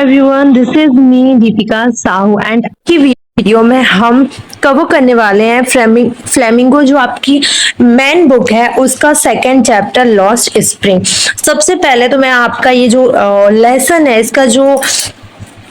Everyone, this is me Deepika Sahu and की video में हम कवर करने वाले हैं फ्लेमिंगो जो आपकी मेन बुक है उसका सेकंड चैप्टर लॉस्ट स्प्रिंग। सबसे पहले तो मैं आपका ये जो लेसन है इसका जो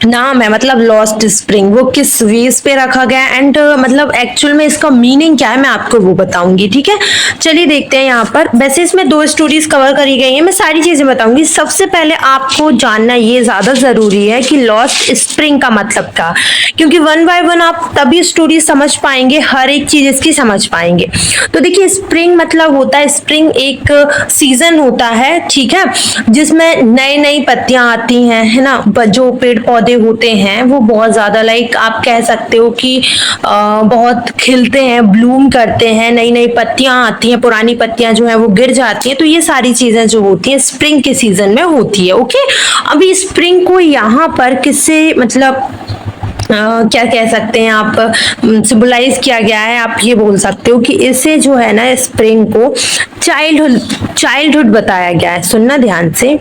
नाम है मतलब लॉस्ट स्प्रिंग वो किस वेज पे रखा गया एंड मतलब एक्चुअल में इसका मीनिंग क्या है मैं आपको वो बताऊंगी। ठीक है, चलिए देखते हैं। यहाँ पर वैसे इसमें 2 स्टोरीज कवर करी गई हैं, मैं सारी चीजें बताऊंगी। सबसे पहले आपको जानना ये ज्यादा जरूरी है कि लॉस्ट स्प्रिंग का मतलब क्या, क्योंकि 1 बाय 1 आप तभी स्टोरी समझ पाएंगे, हर एक चीज इसकी समझ पाएंगे। तो देखिए, स्प्रिंग मतलब होता है, स्प्रिंग एक सीजन होता है, ठीक है, जिसमें नई नई पत्तियां आती हैं, है ना। जो पेड़ पौधे होते हैं वो बहुत ज्यादा लाइक आप कह सकते हो कि बहुत खिलते हैं, ब्लूम करते हैं, नई नई पत्तियां आती हैं, पुरानी पत्तियां जो है वो गिर जाती हैं। तो ये सारी चीजें जो होती हैं स्प्रिंग के सीजन में होती है। ओके, अभी स्प्रिंग को यहाँ पर किससे मतलब क्या कह सकते हैं आप, सिंबलाइज किया गया है, आप ये बोल सकते हो कि इसे जो है ना स्प्रिंग को चाइल्डहुड बताया गया है। सुनना ध्यान से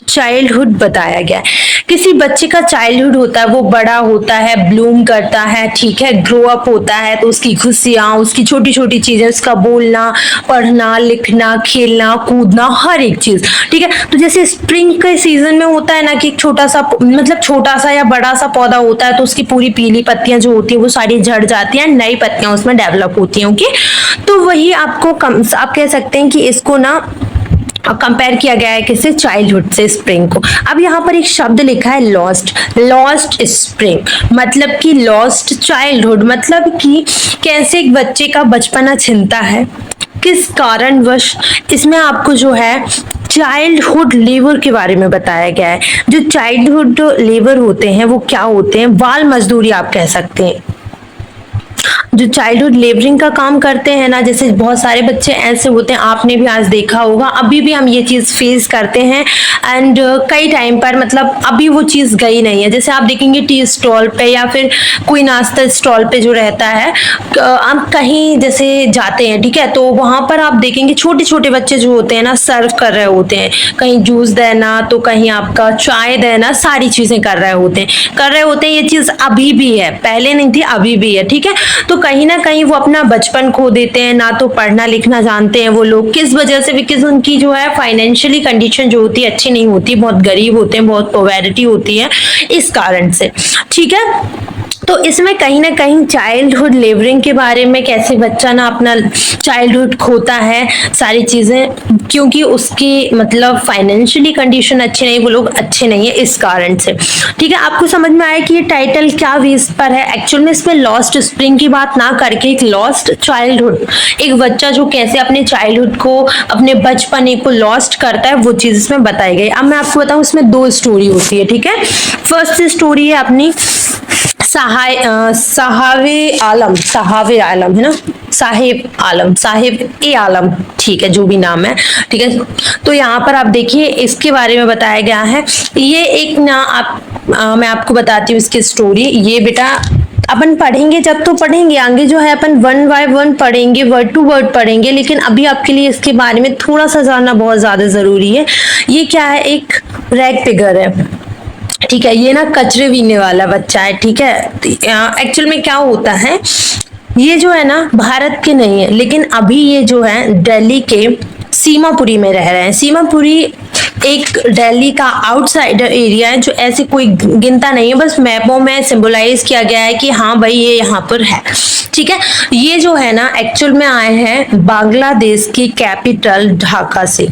चाइल्डहुड बताया गया है। किसी बच्चे का चाइल्डहुड होता है, वो बड़ा होता है, ब्लूम करता है, ठीक है, ग्रो अप होता है, तो उसकी खुशियां, उसकी छोटी छोटी चीजें, उसका बोलना, पढ़ना, लिखना, खेलना, कूदना, हर एक चीज, ठीक है। तो जैसे स्प्रिंग के सीजन में होता है ना कि एक छोटा सा मतलब छोटा सा या बड़ा सा पौधा होता है, तो उसकी पूरी पीली पत्तियां जो होती है वो सारी झड़ जाती हैं, नई पत्तियां उसमें डेवलप होती हैं। ओके, तो वही आपको आप कह सकते हैं कि इसको ना कंपेयर किया गया है किससे, चाइल्डहुड से स्प्रिंग को। अब यहाँ पर एक शब्द लिखा है लॉस्ट स्प्रिंग, मतलब कि लॉस्ट चाइल्डहुड, मतलब कि कैसे एक बच्चे का बचपना छिनता है, किस कारणवश। इसमें आपको जो है चाइल्डहुड लेबर के बारे में बताया गया है। जो चाइल्डहुड लेबर होते हैं वो क्या होते हैं, बाल मजदूरी आप कह सकते हैं। जो चाइल्डहुड लेबरिंग का काम करते हैं ना, जैसे बहुत सारे बच्चे ऐसे होते हैं, आपने भी आज देखा होगा, अभी भी हम ये चीज फेस करते हैं एंड कई टाइम पर मतलब अभी वो चीज गई नहीं है। जैसे आप देखेंगे टी स्टॉल पे या फिर कोई नाश्ता स्टॉल पे जो रहता है, आप कहीं जैसे जाते हैं, ठीक है, तो वहां पर आप देखेंगे छोटे छोटे बच्चे जो होते हैं ना सर्व कर रहे होते हैं, कहीं जूस देना तो कहीं आपका चाय देना, सारी चीजें कर रहे होते हैं। ये चीज अभी भी है, पहले नहीं थी, अभी भी है, ठीक है। तो कहीं ना कहीं वो अपना बचपन खो देते हैं, ना तो पढ़ना लिखना जानते हैं वो लोग, किस वजह से, बिकॉज उनकी जो है फाइनेंशियली कंडीशन जो होती है अच्छी नहीं होती, बहुत गरीब होते हैं, बहुत पॉवर्टी होती है, इस कारण से, ठीक है। तो इसमें कहीं ना कहीं चाइल्डहुड लेबरिंग के बारे में, कैसे बच्चा ना अपना चाइल्डहुड खोता है, सारी चीजें, क्योंकि उसकी मतलब फाइनेंशियली कंडीशन अच्छी नहीं, वो लोग अच्छे नहीं है, इस कारण से, ठीक है। आपको समझ में आया कि ये टाइटल क्या बेस पर है। एक्चुअल में इसमें लॉस्ट स्प्रिंग की बात ना करके एक लॉस्ट चाइल्डहुड, एक बच्चा जो कैसे अपने चाइल्डहुड को, अपने बचपने को लॉस्ट करता है, वो चीज इसमें बताई गई। अब मैं आपको बताऊं, इसमें 2 स्टोरी होती है, ठीक है। फर्स्ट स्टोरी है अपनी साहब आलम है ना, साहिब ए आलम, ठीक है, जो भी नाम है, ठीक है। तो यहाँ पर आप देखिए इसके बारे में बताया गया है। ये एक ना मैं आपको बताती हूँ इसकी स्टोरी। ये बेटा अपन पढ़ेंगे जब तो पढ़ेंगे, आगे जो है अपन 1 बाय 1 पढ़ेंगे, वर्ड टू वर्ड पढ़ेंगे, लेकिन अभी आपके लिए इसके बारे में थोड़ा सा जानना बहुत ज्यादा जरूरी है। ये क्या है, एक रैग पिगर है, ठीक है, ये ना कचरे बीनने वाला बच्चा है, ठीक है। एक्चुअल में क्या होता है, ये जो है ना भारत के नहीं है, लेकिन अभी ये जो है दिल्ली के सीमापुरी में रह रहे हैं। सीमापुरी एक दिल्ली का आउटसाइडर एरिया है, जो ऐसे कोई गिनता नहीं है, बस मैपों में सिंबलाइज किया गया है कि हाँ भाई ये यहाँ पर है, ठीक है। ये जो है ना एक्चुअल में आए हैं बांग्लादेश की कैपिटल ढाका से,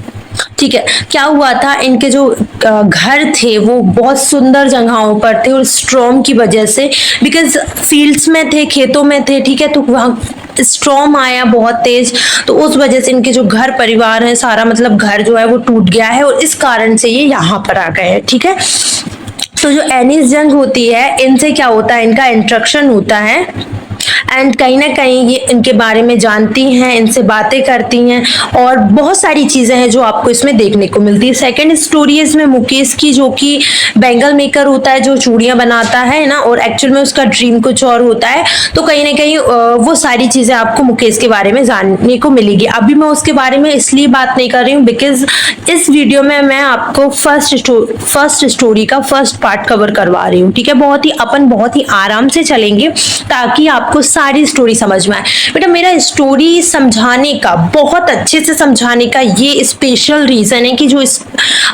ठीक है। क्या हुआ था, इनके जो घर थे वो बहुत सुंदर जगहों पर थे, और स्ट्रॉम की वजह से, बिकॉज फील्ड्स में थे, खेतों में थे, ठीक है, तो वहां स्ट्रॉम आया बहुत तेज, तो उस वजह से इनके जो घर परिवार है सारा मतलब घर जो है वो टूट गया है, और इस कारण से ये यहाँ पर आ गए हैं, ठीक है। तो जो एनीस जंग होती है, इनसे क्या होता है, इनका इंट्रक्शन होता है एंड कहीं ना कहीं ये इनके बारे में जानती हैं, इनसे बातें करती हैं और बहुत सारी चीजें हैं जो आपको इसमें देखने को मिलती है। सेकंड स्टोरी है इसमें मुकेश की, जो कि बैंगल मेकर होता है, जो चूड़ियां बनाता है ना, और एक्चुअल में उसका ड्रीम कुछ और होता है। तो कहीं ना कहीं वो सारी चीजें आपको मुकेश के बारे में जानने को मिलेगी। अभी मैं उसके बारे में इसलिए बात नहीं कर रही हूँ बिकॉज इस वीडियो में मैं आपको फर्स्ट स्टोरी का फर्स्ट पार्ट कवर करवा रही हूँ, ठीक है। बहुत ही आराम से चलेंगे ताकि आपको सारी स्टोरी समझ में आए। बेटा मेरा स्टोरी समझाने का, बहुत अच्छे से समझाने का ये स्पेशल रीजन है कि जो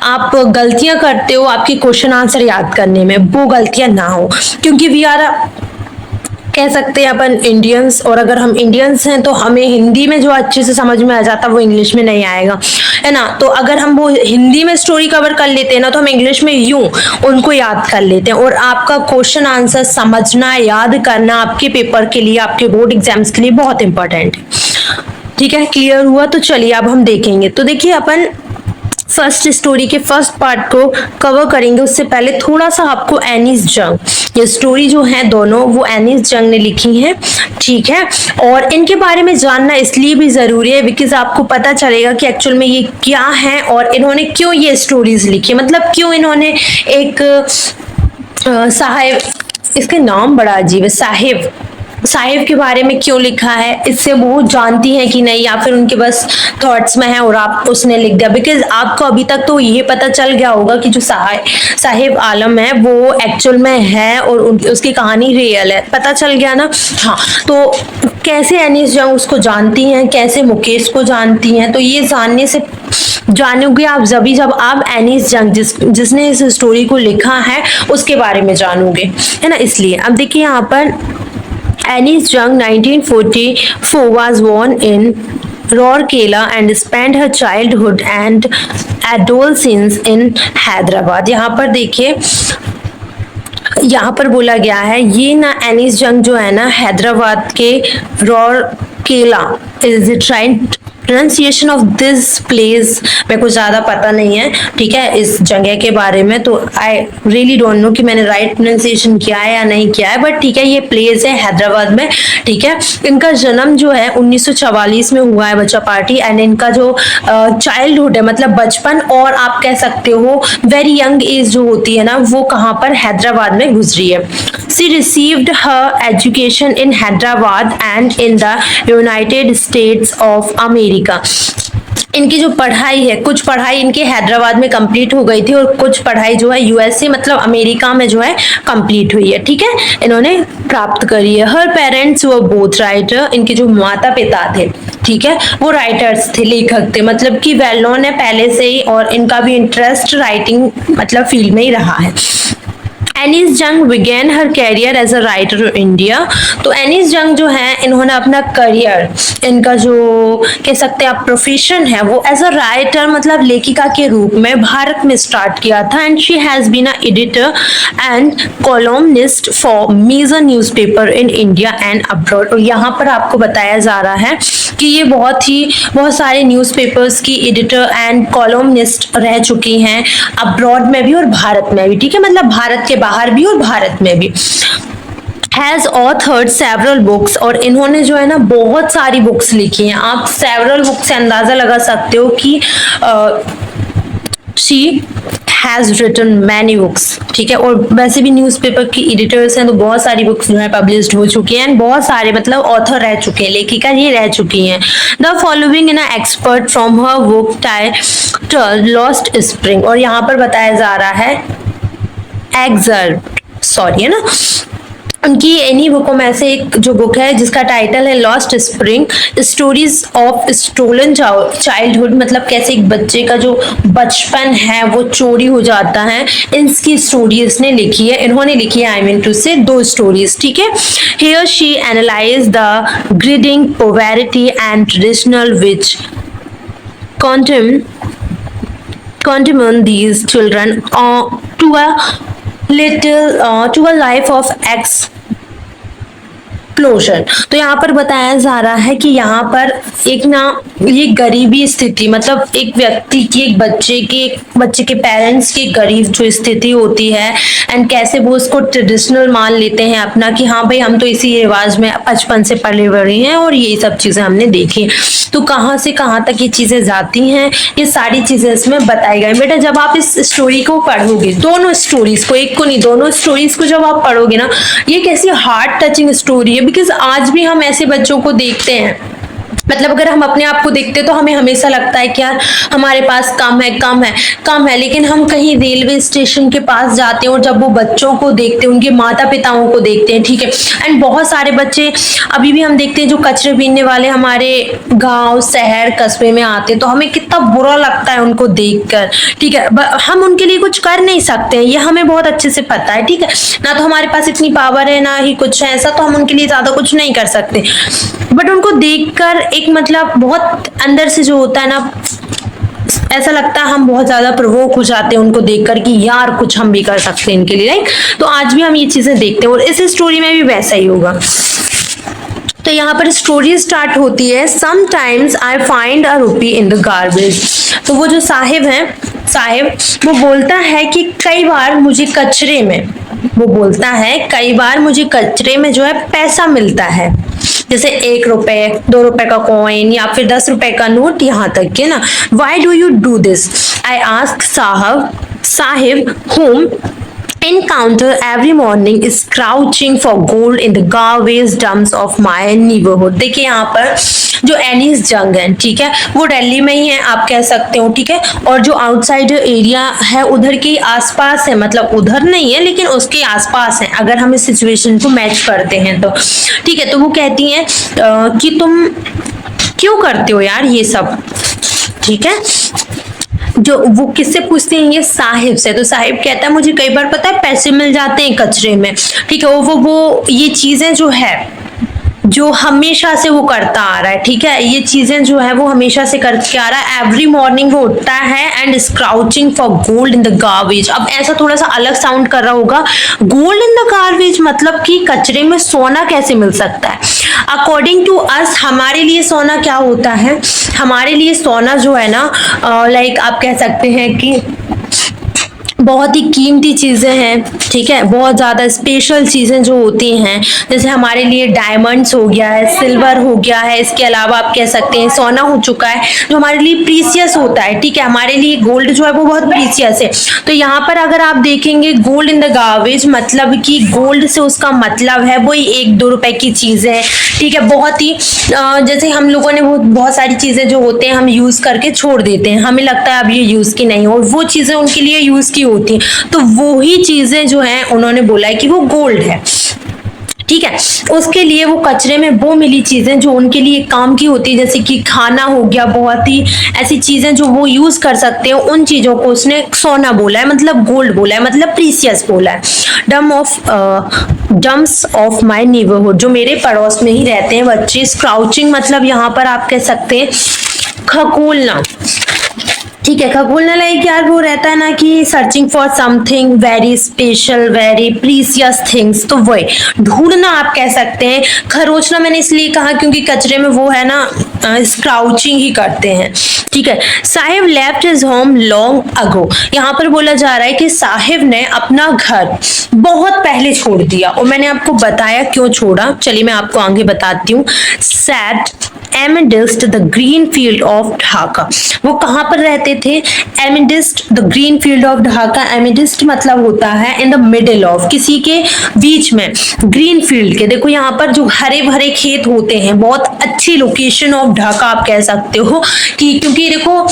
आप गलतियां करते हो आपके क्वेश्चन आंसर याद करने में, वो गलतियां ना हो, क्योंकि वी आर कह सकते हैं अपन इंडियंस, और अगर हम इंडियंस हैं तो हमें हिंदी में जो अच्छे से समझ में आ जाता है वो इंग्लिश में नहीं आएगा, है ना। तो अगर हम वो हिंदी में स्टोरी कवर कर लेते हैं ना, तो हम इंग्लिश में यूं उनको याद कर लेते हैं। और आपका क्वेश्चन आंसर समझना, याद करना आपके पेपर के लिए, आपके बोर्ड एग्जाम्स के लिए बहुत इंपॉर्टेंट है, ठीक है। क्लियर हुआ? तो चलिए अब हम देखेंगे। तो देखिए अपन फर्स्ट स्टोरी के फर्स्ट पार्ट को कवर करेंगे। उससे पहले थोड़ा सा आपको एनीस जंग, ये स्टोरी जो है दोनों वो एनीस जंग ने लिखी है, ठीक है। और इनके बारे में जानना इसलिए भी जरूरी है बिकॉज आपको पता चलेगा कि एक्चुअल में ये क्या है और इन्होंने क्यों ये स्टोरीज लिखी, मतलब क्यों इन्होंने एक साहिब, इसके नाम बड़ा अजीब है, साहिब के बारे में क्यों लिखा है, इससे वो जानती है कि नहीं, या फिर उनके बस थॉट्स में है और आप उसने लिख दिया। बिकॉज आपको अभी तक तो ये पता चल गया होगा कि जो साहिब आलम है वो एक्चुअल में है और उसकी कहानी रियल है, पता चल गया ना। हाँ, तो कैसे एनीस जंग उसको जानती हैं, कैसे मुकेश को जानती हैं, तो ये जानोगे आप जब आप एनीस जंग जिसने इस स्टोरी को लिखा है उसके बारे में जानोगे, है ना। इसलिए अब देखिए यहाँ पर Annie Jung, 1944, was born in Rourkela and spent her childhood and adolescence in Hyderabad। यहाँ पर देखिए, यहाँ पर बोला गया है ये ना एनीस जंग जो है ना हैदराबाद के Rourkela, is it right pronunciation of this place, मेरे को ज्यादा पता नहीं है, ठीक है, इस जगह के बारे में। तो आई रियली डोंट नो कि मैंने राइट प्रोनाउंसिएशन किया है या नहीं किया है, बट ठीक है, ये प्लेस है हैदराबाद में, ठीक है। इनका जन्म जो है 1944 में हुआ है बच्चा पार्टी, एंड इनका जो चाइल्डहुड है मतलब बचपन, और आप कह सकते हो वेरी यंग एज जो होती है ना, वो कहाँ पर हैदराबाद में गुजरी है। She received her education in Hyderabad and in the United states of America. इनकी जो पढ़ाई है, कुछ पढ़ाई इनके हैदराबाद में कंप्लीट हो गई थी और कुछ पढ़ाई जो है यूएसए मतलब अमेरिका में जो है कंप्लीट हुई है, ठीक है, इन्होंने प्राप्त करी है। हर पेरेंट्स वो बोथ राइटर, इनके जो माता पिता थे, ठीक है, वो राइटर्स थे, लेखक थे, मतलब कि वेल नोन है पहले से ही, और इनका भी इंटरेस्ट राइटिंग मतलब फील्ड में ही रहा है। एनीस जंग began her career as a writer in India। तो एनीस जंग जो है इन्होंने अपना करियर, इनका जो कह सकते हैं आप प्रोफेशन है, वो एज अ राइटर मतलब लेखिका के रूप में भारत में स्टार्ट किया था। And she has been a editor and columnist for major newspaper in India and abroad. और यहाँ पर आपको बताया जा रहा है कि ये बहुत सारे न्यूज़पेपर्स की एडिटर एंड कॉलमनिस्ट रह चुकी हैं, अब्रॉड में भी और भारत में भी, ठीक है, मतलब भारत के बाहर भी और भारत में भी। हैज ऑथर्ड सेवरल बुक्स, और इन्होंने जो है ना बहुत सारी बुक्स लिखी हैं। आप सेवरल बुक्स से अंदाजा लगा सकते हो कि she has written many books, ठीक है। और वैसे भी न्यूज़पेपर की एडिटर्स हैं तो बहुत सारी बुक्स जो है पब्लिश्ड हो चुकी हैं, बहुत सारे मतलब ऑथर रह चुके हैं, लेखिका ये रह चुकी हैं। The following in expert from her book title lost spring, और यहाँ पर बताया जा रहा है एक्सर्ट, सॉरी, है ना, उनकी इन्हीं बुकों में से एक जो बुक है जिसका टाइटल है lost spring, stories of stolen childhood, मतलब कैसे एक बच्चे का जो बचपन है वो चोरी हो जाता है, इसकी स्टोरी इसने लिखी है, इन्होंने लिखी है, आई मीन टू से 2 स्टोरीज, ठीक है। Here she analyse the grading poverty and traditional which condemn these children to a life of exploitation explosion. तो यहाँ पर बताया जा रहा है कि यहाँ पर एक ना ये गरीबी स्थिति, मतलब एक व्यक्ति की, एक बच्चे के पेरेंट्स की गरीब जो स्थिति होती है, एंड कैसे वो उसको ट्रेडिशनल मान लेते हैं अपना कि हाँ भाई हम तो इसी रिवाज में बचपन से पले बड़े हैं और ये सब चीजें हमने देखी। तो कहाँ से कहाँ तक ये चीजें जाती हैं, ये सारी चीजें इसमें बताई गई। बेटा जब आप इस स्टोरी को पढ़ोगे, दोनों स्टोरीज को, एक को नहीं दोनों स्टोरीज को जब आप पढ़ोगे ना, ये कैसी हार्ट टचिंग स्टोरी है। बिकॉज आज भी हम ऐसे बच्चों को देखते हैं, मतलब अगर हम अपने आप को देखते तो हमें हमेशा लगता है कि यार हमारे पास कम है, लेकिन हम कहीं रेलवे स्टेशन के पास जाते हैं और जब वो बच्चों को देखते हैं, उनके माता पिताओं को देखते हैं, ठीक है, एंड बहुत सारे बच्चे अभी भी हम देखते हैं जो कचरे बीनने वाले हमारे गांव शहर कस्बे में आते हैं, तो हमें कितना बुरा लगता है उनको देखकर, ठीक है। हम उनके लिए कुछ कर नहीं सकते हैं, ये हमें बहुत अच्छे से पता है, ठीक है ना। तो हमारे पास इतनी पावर है ना ही कुछ है ऐसा, तो हम उनके लिए ज्यादा कुछ नहीं कर सकते, बट उनको देखकर एक मतलब बहुत अंदर से जो होता है ना, ऐसा लगता है हम बहुत ज्यादा प्रवोक हो जाते हैं उनको देखकर कि यार कुछ हम भी कर सकते हैं इनके लिए, राइट। तो आज भी हम ये चीजें देखते हैं और इस स्टोरी में भी वैसा ही होगा। तो यहाँ पर स्टोरी स्टार्ट होती है, sometimes I find a rupee in the garbage. तो वो जो साहिब वो बोलता है कि कई बार मुझे कचरे में जो है पैसा मिलता है, जैसे 1 रुपए 2 रुपए का कॉइन या फिर 10 रुपए का नोट, यहाँ तक के ना। Why do you do this, I ask Sahib whom encounter every morning is crouching for gold in the garbage dumps of my neighborhood। देखिए यहाँ पर जो एनिस जंग है, ठीक है, वो दिल्ली में ही है आप कह सकते हो, ठीक है, और जो आउटसाइड एरिया है उधर के आसपास है, मतलब उधर नहीं है लेकिन उसके आसपास है, अगर हम इस सिचुएशन को मैच करते हैं तो, ठीक है। तो वो कहती हैं कि तुम क्यों करते हो यार ये सब, ठीक है। जो वो किससे पूछते हैं, ये साहिब से। तो साहिब कहता है मुझे कई बार पता है पैसे मिल जाते हैं कचरे में, ठीक है। वो ये चीजें जो है जो हमेशा से वो करता आ रहा है, ठीक है, ये चीजें जो है वो हमेशा से करके आ रहा है। एवरी मॉर्निंग वो उठता है and scrounging for gold in the garbage. अब ऐसा थोड़ा सा अलग साउंड कर रहा होगा, गोल्ड इन द गार्बेज मतलब कि कचरे में सोना कैसे मिल सकता है। अकॉर्डिंग टू अस, हमारे लिए सोना क्या होता है, हमारे लिए सोना जो है ना, लाइक आप कह सकते हैं कि बहुत ही कीमती चीजें हैं, ठीक है, बहुत ज्यादा स्पेशल चीजें जो होती हैं, जैसे हमारे लिए डायमंड्स हो गया है, सिल्वर हो गया है, इसके अलावा आप कह सकते हैं सोना हो चुका है, जो हमारे लिए प्रीसियस होता है, ठीक है। हमारे लिए गोल्ड जो है वो बहुत प्रीसियस है। तो यहाँ पर अगर आप देखेंगे गोल्ड इन द गार्बेज, मतलब कि गोल्ड से उसका मतलब है वही 1-2 रुपए की चीज है, ठीक है। बहुत ही जैसे हम लोगों ने बहुत सारी चीजें जो होते हैं हम यूज करके छोड़ देते हैं, हमें लगता है अब ये यूज की नहीं हो, वो चीजें उनके लिए यूज की होती, तो वो ही चीजें जो हैं उन्होंने बोला है कि वो गोल्ड है, ठीक है। उसके लिए वो कचरे में वो मिली चीजें जो उनके लिए काम की होती है, जैसे कि खाना हो गया, बहुत ही ऐसी चीजें जो वो यूज कर सकते हैं, उन चीजों को उसने सोना बोला है, मतलब गोल्ड बोला है, मतलब प्रीसियस बोला है। डम्स ऑफ माई नेबरहुड, जो मेरे पड़ोस में ही रहते हैं बच्चे। स्क्राउचिंग मतलब यहाँ पर आप कह सकते हैं खकोलना, ठीक है। खगोलना लाइक यार वो रहता है ना कि searching for something very special, very precious things, तो वही ढूंढना आप कह सकते हैं। खरोचना मैंने इसलिए कहा क्योंकि कचरे में वो है ना स्क्राउचिंग ही करते हैं, ठीक है। Sahib left his home long ago, यहाँ पर बोला जा रहा है कि साहिब ने अपना घर बहुत पहले छोड़ दिया, और मैंने आपको बताया क्यों छोड़ा, चलिए मैं आपको आगे बताती हूँ। Sat amidst the green field of Dhaka, वो कहाँ पर रहते थे, amidst the green field of Dhaka. Amidst मतलब होता है इन द मिडिल ऑफ, किसी के बीच में, ग्रीन फील्ड के, देखो यहाँ पर जो हरे भरे खेत होते हैं, बहुत अच्छी लोकेशन ऑफ ढाका आप कह सकते हो कि, क्योंकि देखो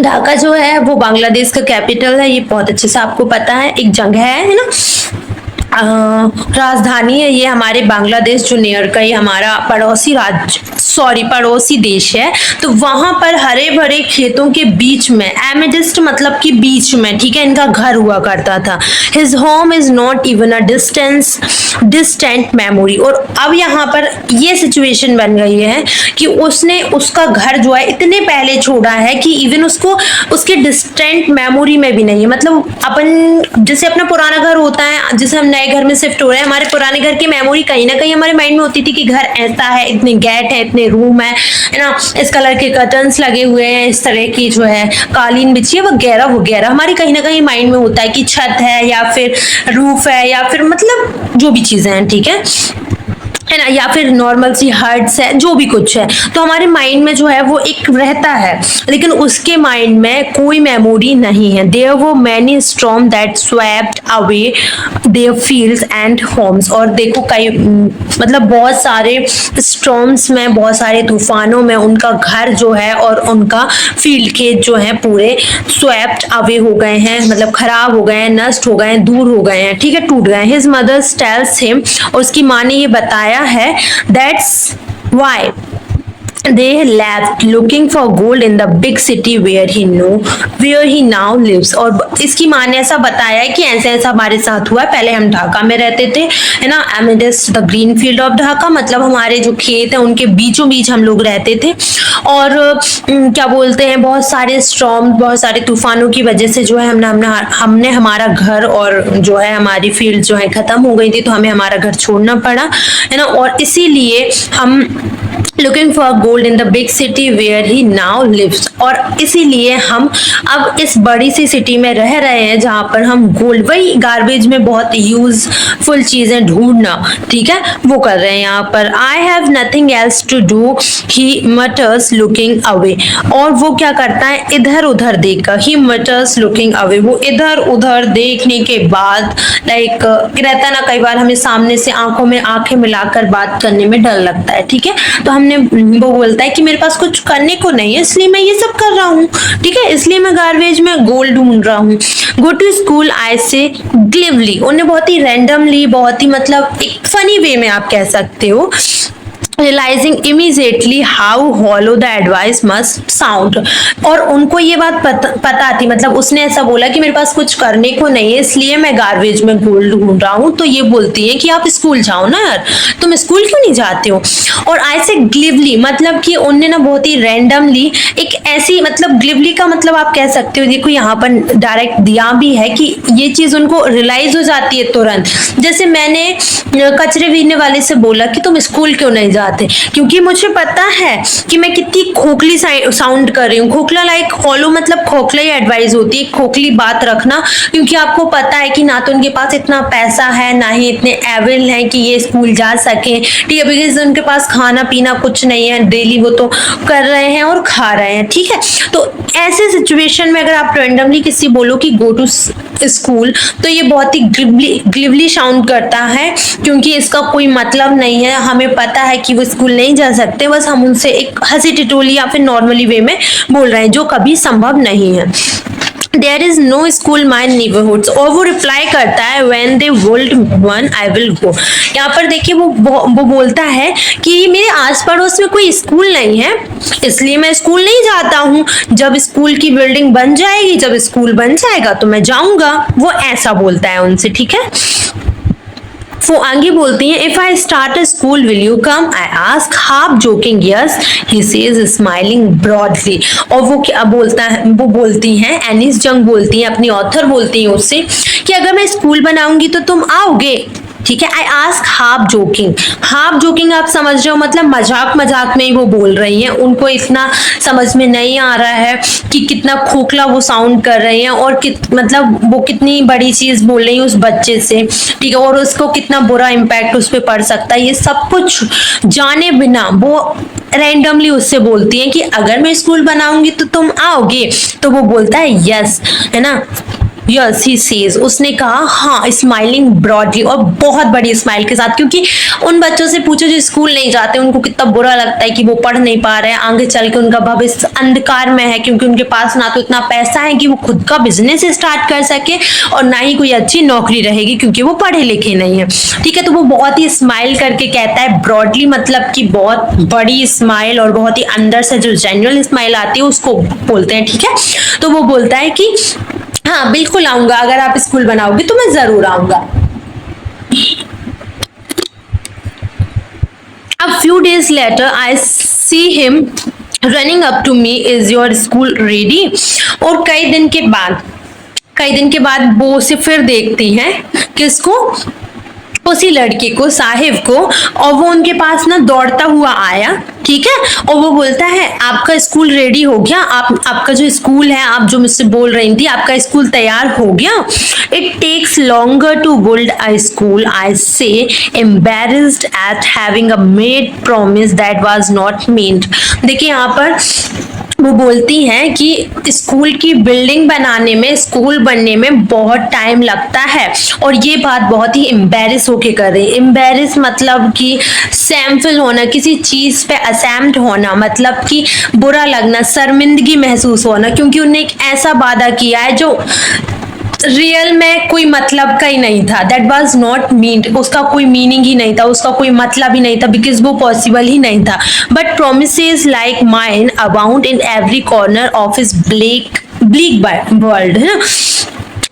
ढाका जो है वो बांग्लादेश का कैपिटल है, ये बहुत अच्छे से आपको पता है, एक जगह है ना, राजधानी है ये हमारे बांग्लादेश जो नियर का ही हमारा पड़ोसी देश है। तो वहां पर हरे भरे खेतों के बीच में, एमेडिस्ट मतलब कि बीच में, ठीक है, इनका घर हुआ करता था। His home is not even a distant memory, और अब यहाँ पर ये सिचुएशन बन गई है कि उसने उसका घर जो है इतने पहले छोड़ा है कि इवन उसको उसके डिस्टेंट मेमोरी में भी नहीं है। मतलब अपन जैसे अपना पुराना घर होता है जिसे हम नए घर में शिफ्ट हो रहे हैं, हमारे पुराने घर की मेमोरी कहीं ना कहीं हमारे माइंड में होती थी कि घर ऐसा है, इतने गेट है, इतने रूम है ना, इस कलर के कर्टन्स लगे हुए हैं, इस तरह की जो है कालीन बिछी है, वगैरह वगैरह हमारी कहीं ना कहीं माइंड में होता है कि छत है या फिर रूफ है या फिर मतलब जो भी चीजें हैं, ठीक है ना, या फिर नॉर्मल सी हर्ट्स है, जो भी कुछ है, तो हमारे माइंड में जो है वो एक रहता है, लेकिन उसके माइंड में कोई मेमोरी नहीं है। There were many storm that swept away their fields and homes. और देखो कई मतलब बहुत सारे स्टॉर्म्स में, बहुत सारे तूफानों में उनका घर जो है और उनका फील्ड खेत जो है पूरे स्वेप्ट अवे हो गए हैं, मतलब खराब हो गए हैं, नष्ट हो गए हैं, दूर हो गए हैं, ठीक है, टूट गए हैं। हिज मदर टेल्स हिम, और उसकी माँ ने ये बताया है, that's why they left looking for gold in the big city where he now lives। और इसकी माँ ने ऐसा बताया है कि ऐसे ऐसा हमारे साथ हुआ है, पहले हम ढाका में रहते थे, है ना, amidst the green field of Dhaka, मतलब हमारे जो खेत है उनके बीचों बीच हम लोग रहते थे, और क्या बोलते हैं, बहुत सारे स्टॉर्म, बहुत सारे तूफानों की वजह से जो है हमने हमारा घर और जो है हमारी फील्ड जो है खत्म हो गई थी, तो हमें हमारा घर छोड़ना पड़ा, है ना, और इसीलिए हम looking for gold in the big city where he now lives. और इसीलिए हम अब इस बड़ी सी सिटी में रह रहे हैं जहां पर हम गोल्ड, वही गार्बेज में बहुत यूजफुल चीजें ढूंढना, ठीक है, वो कर रहे हैं यहाँ पर। I have nothing else to do, he mutters looking away. और वो क्या करता है, इधर उधर देखकर, ही मटर्स लुकिंग अवे, वो इधर उधर देखने के बाद, लाइक रहता ना, कई बार हमें सामने से आंखों में आंखें मिलाकर बात करने में डर लगता है, ठीक है, तो हमने, वो बोलता है कि मेरे पास कुछ करने को नहीं है इसलिए मैं ये सब कर रहा हूँ, ठीक है, इसलिए मैं गार्बेज में गोल्ड ढूंढ रहा हूँ। गो टू स्कूल आई से ग्लिवली, उन्हें बहुत ही रैंडमली, बहुत ही मतलब एक फनी वे में आप कह सकते हो, realizing immediately how hollow the advice must sound। और उनको ये बात पता थी, मतलब उसने ऐसा बोला कि मेरे पास कुछ करने को नहीं है इसलिए मैं गार्बेज में गोल्ड ढूंढ रहा हूँ, तो ये बोलती है कि आप स्कूल जाओ ना यार, तुम स्कूल क्यों नहीं जाते हो। और आई से ग्लिवली, मतलब कि उनने ना बहुत ही रैंडमली एक ऐसी, मतलब ग्लिवली का मतलब आप कह सकते हो, देखो यहाँ पर डायरेक्ट दिया भी है कि ये चीज उनको रियलाइज हो जाती है तुरंत। जैसे मैंने कचरे बीनने वाले से बोला कि तुम स्कूल क्यों नहीं जाते, क्योंकि मुझे पता है कि मैं कितनी खोखली साउंड कर रही हूँ। खोखला लाइक हॉलो, मतलब खोखला ही एडवाइस होती है, खोखली बात रखना, क्योंकि आपको पता है कि ना तो उनके पास इतना पैसा है, ना ही इतने एबल हैं कि ये स्कूल जा सके, ठीक है, बिकॉज उनके पास खाना पीना कुछ नहीं है, डेली वो तो कर रहे हैं और खा रहे हैं, ठीक है। तो ऐसे सिचुएशन में अगर आप रैंडमली किसी बोलो कि गो टू स्कूल, तो ये बहुत ही ग्लिवली साउंड करता है, क्योंकि इसका कोई मतलब नहीं है, हमें पता है कि वो स्कूल नहीं जा सकते, बस हम उनसे एक हंसी टिटोली या फिर नॉर्मली वे में बोल रहे हैं, जो कभी संभव नहीं है। There is no school my neighborhoods। और वो रिप्लाई करता है when they build one I will go। यहाँ पर देखिए वो बोलता है कि मेरे आस पड़ोस में कोई स्कूल नहीं है इसलिए मैं स्कूल नहीं जाता हूँ, जब स्कूल की बिल्डिंग बन जाएगी, जब स्कूल बन जाएगा तो मैं जाऊंगा, वो ऐसा बोलता है उनसे, ठीक है। वो आगे बोलती हैं, if I start a school will you come, I ask half joking yes, he says smiling broadly. और वो क्या बोलता है, वो बोलती हैं, एनिस जंग बोलती हैं, अपनी ऑथर बोलती हैं उससे कि अगर मैं स्कूल बनाऊंगी तो तुम आओगे, ठीक है। आई आस्क हाफ जोकिंग आप समझ रहे हो, मतलब मजाक मजाक में ही वो बोल रही हैं, उनको इतना समझ में नहीं आ रहा है कि कितना खोखला वो साउंड कर रही हैं, और मतलब वो कितनी बड़ी चीज बोल रही है उस बच्चे से, ठीक है, और उसको कितना बुरा इम्पैक्ट उस पर पड़ सकता है, ये सब कुछ जाने बिना वो रैंडमली उससे बोलती है कि अगर मैं स्कूल बनाऊंगी तो तुम आओगे, तो वो बोलता है यस, है ना, यस ही सेज, उसने कहा हाँ, स्माइलिंग ब्रॉडली, और बहुत बड़ी स्माइल के साथ, क्योंकि उन बच्चों से पूछो जो स्कूल नहीं जाते, उनको कितना बुरा लगता है कि वो पढ़ नहीं पा रहे हैं, आगे चल के उनका भविष्य अंधकार में है, क्योंकि उनके पास ना तो इतना पैसा है कि वो खुद का बिजनेस स्टार्ट कर सके, और ना ही कोई अच्छी नौकरी रहेगी क्योंकि वो पढ़े लिखे नहीं है, ठीक है। तो वो बहुत ही स्माइल करके कहता है, ब्रॉडली मतलब कि बहुत बड़ी स्माइल, और बहुत ही अंदर से जो जेन्युइन स्माइल आती है उसको बोलते हैं, ठीक है। तो वो बोलता है कि हाँ बिल्कुल आऊंगा, अगर आप स्कूल बनाओगे तो मैं जरूर आऊंगा। A few days later I see him running up to me, is your school ready? और कई दिन के बाद वो उसे फिर देखती हैं, किसको, उसी लड़के को, साहिब को, और वो उनके पास ना दौड़ता हुआ आया, ठीक है, और वो बोलता है आपका स्कूल रेडी हो गया, आपका जो स्कूल है, आप जो मुझसे बोल रही थी, आपका स्कूल तैयार हो गया। It takes longer to build a school, I say, embarrassed at having a made promise that was not made. देखिए यहाँ पर वो बोलती हैं कि स्कूल की बिल्डिंग बनाने में, स्कूल बनने में बहुत टाइम लगता है, और ये बात बहुत ही एम्बेरस होके कर रही है। एम्बेरस मतलब कि सैम्फल होना, किसी चीज पे असैम्ड होना, मतलब कि बुरा लगना, शर्मिंदगी महसूस होना, क्योंकि उन्होंने एक ऐसा वादा किया है जो रियल में कोई मतलब का ही नहीं था। दैट वॉज नॉट मीन्ड, उसका कोई मीनिंग ही नहीं था, उसका कोई मतलब ही नहीं था, बिकॉज वो पॉसिबल ही नहीं था। But promises like mine abound in every corner of his bleak world, है ना।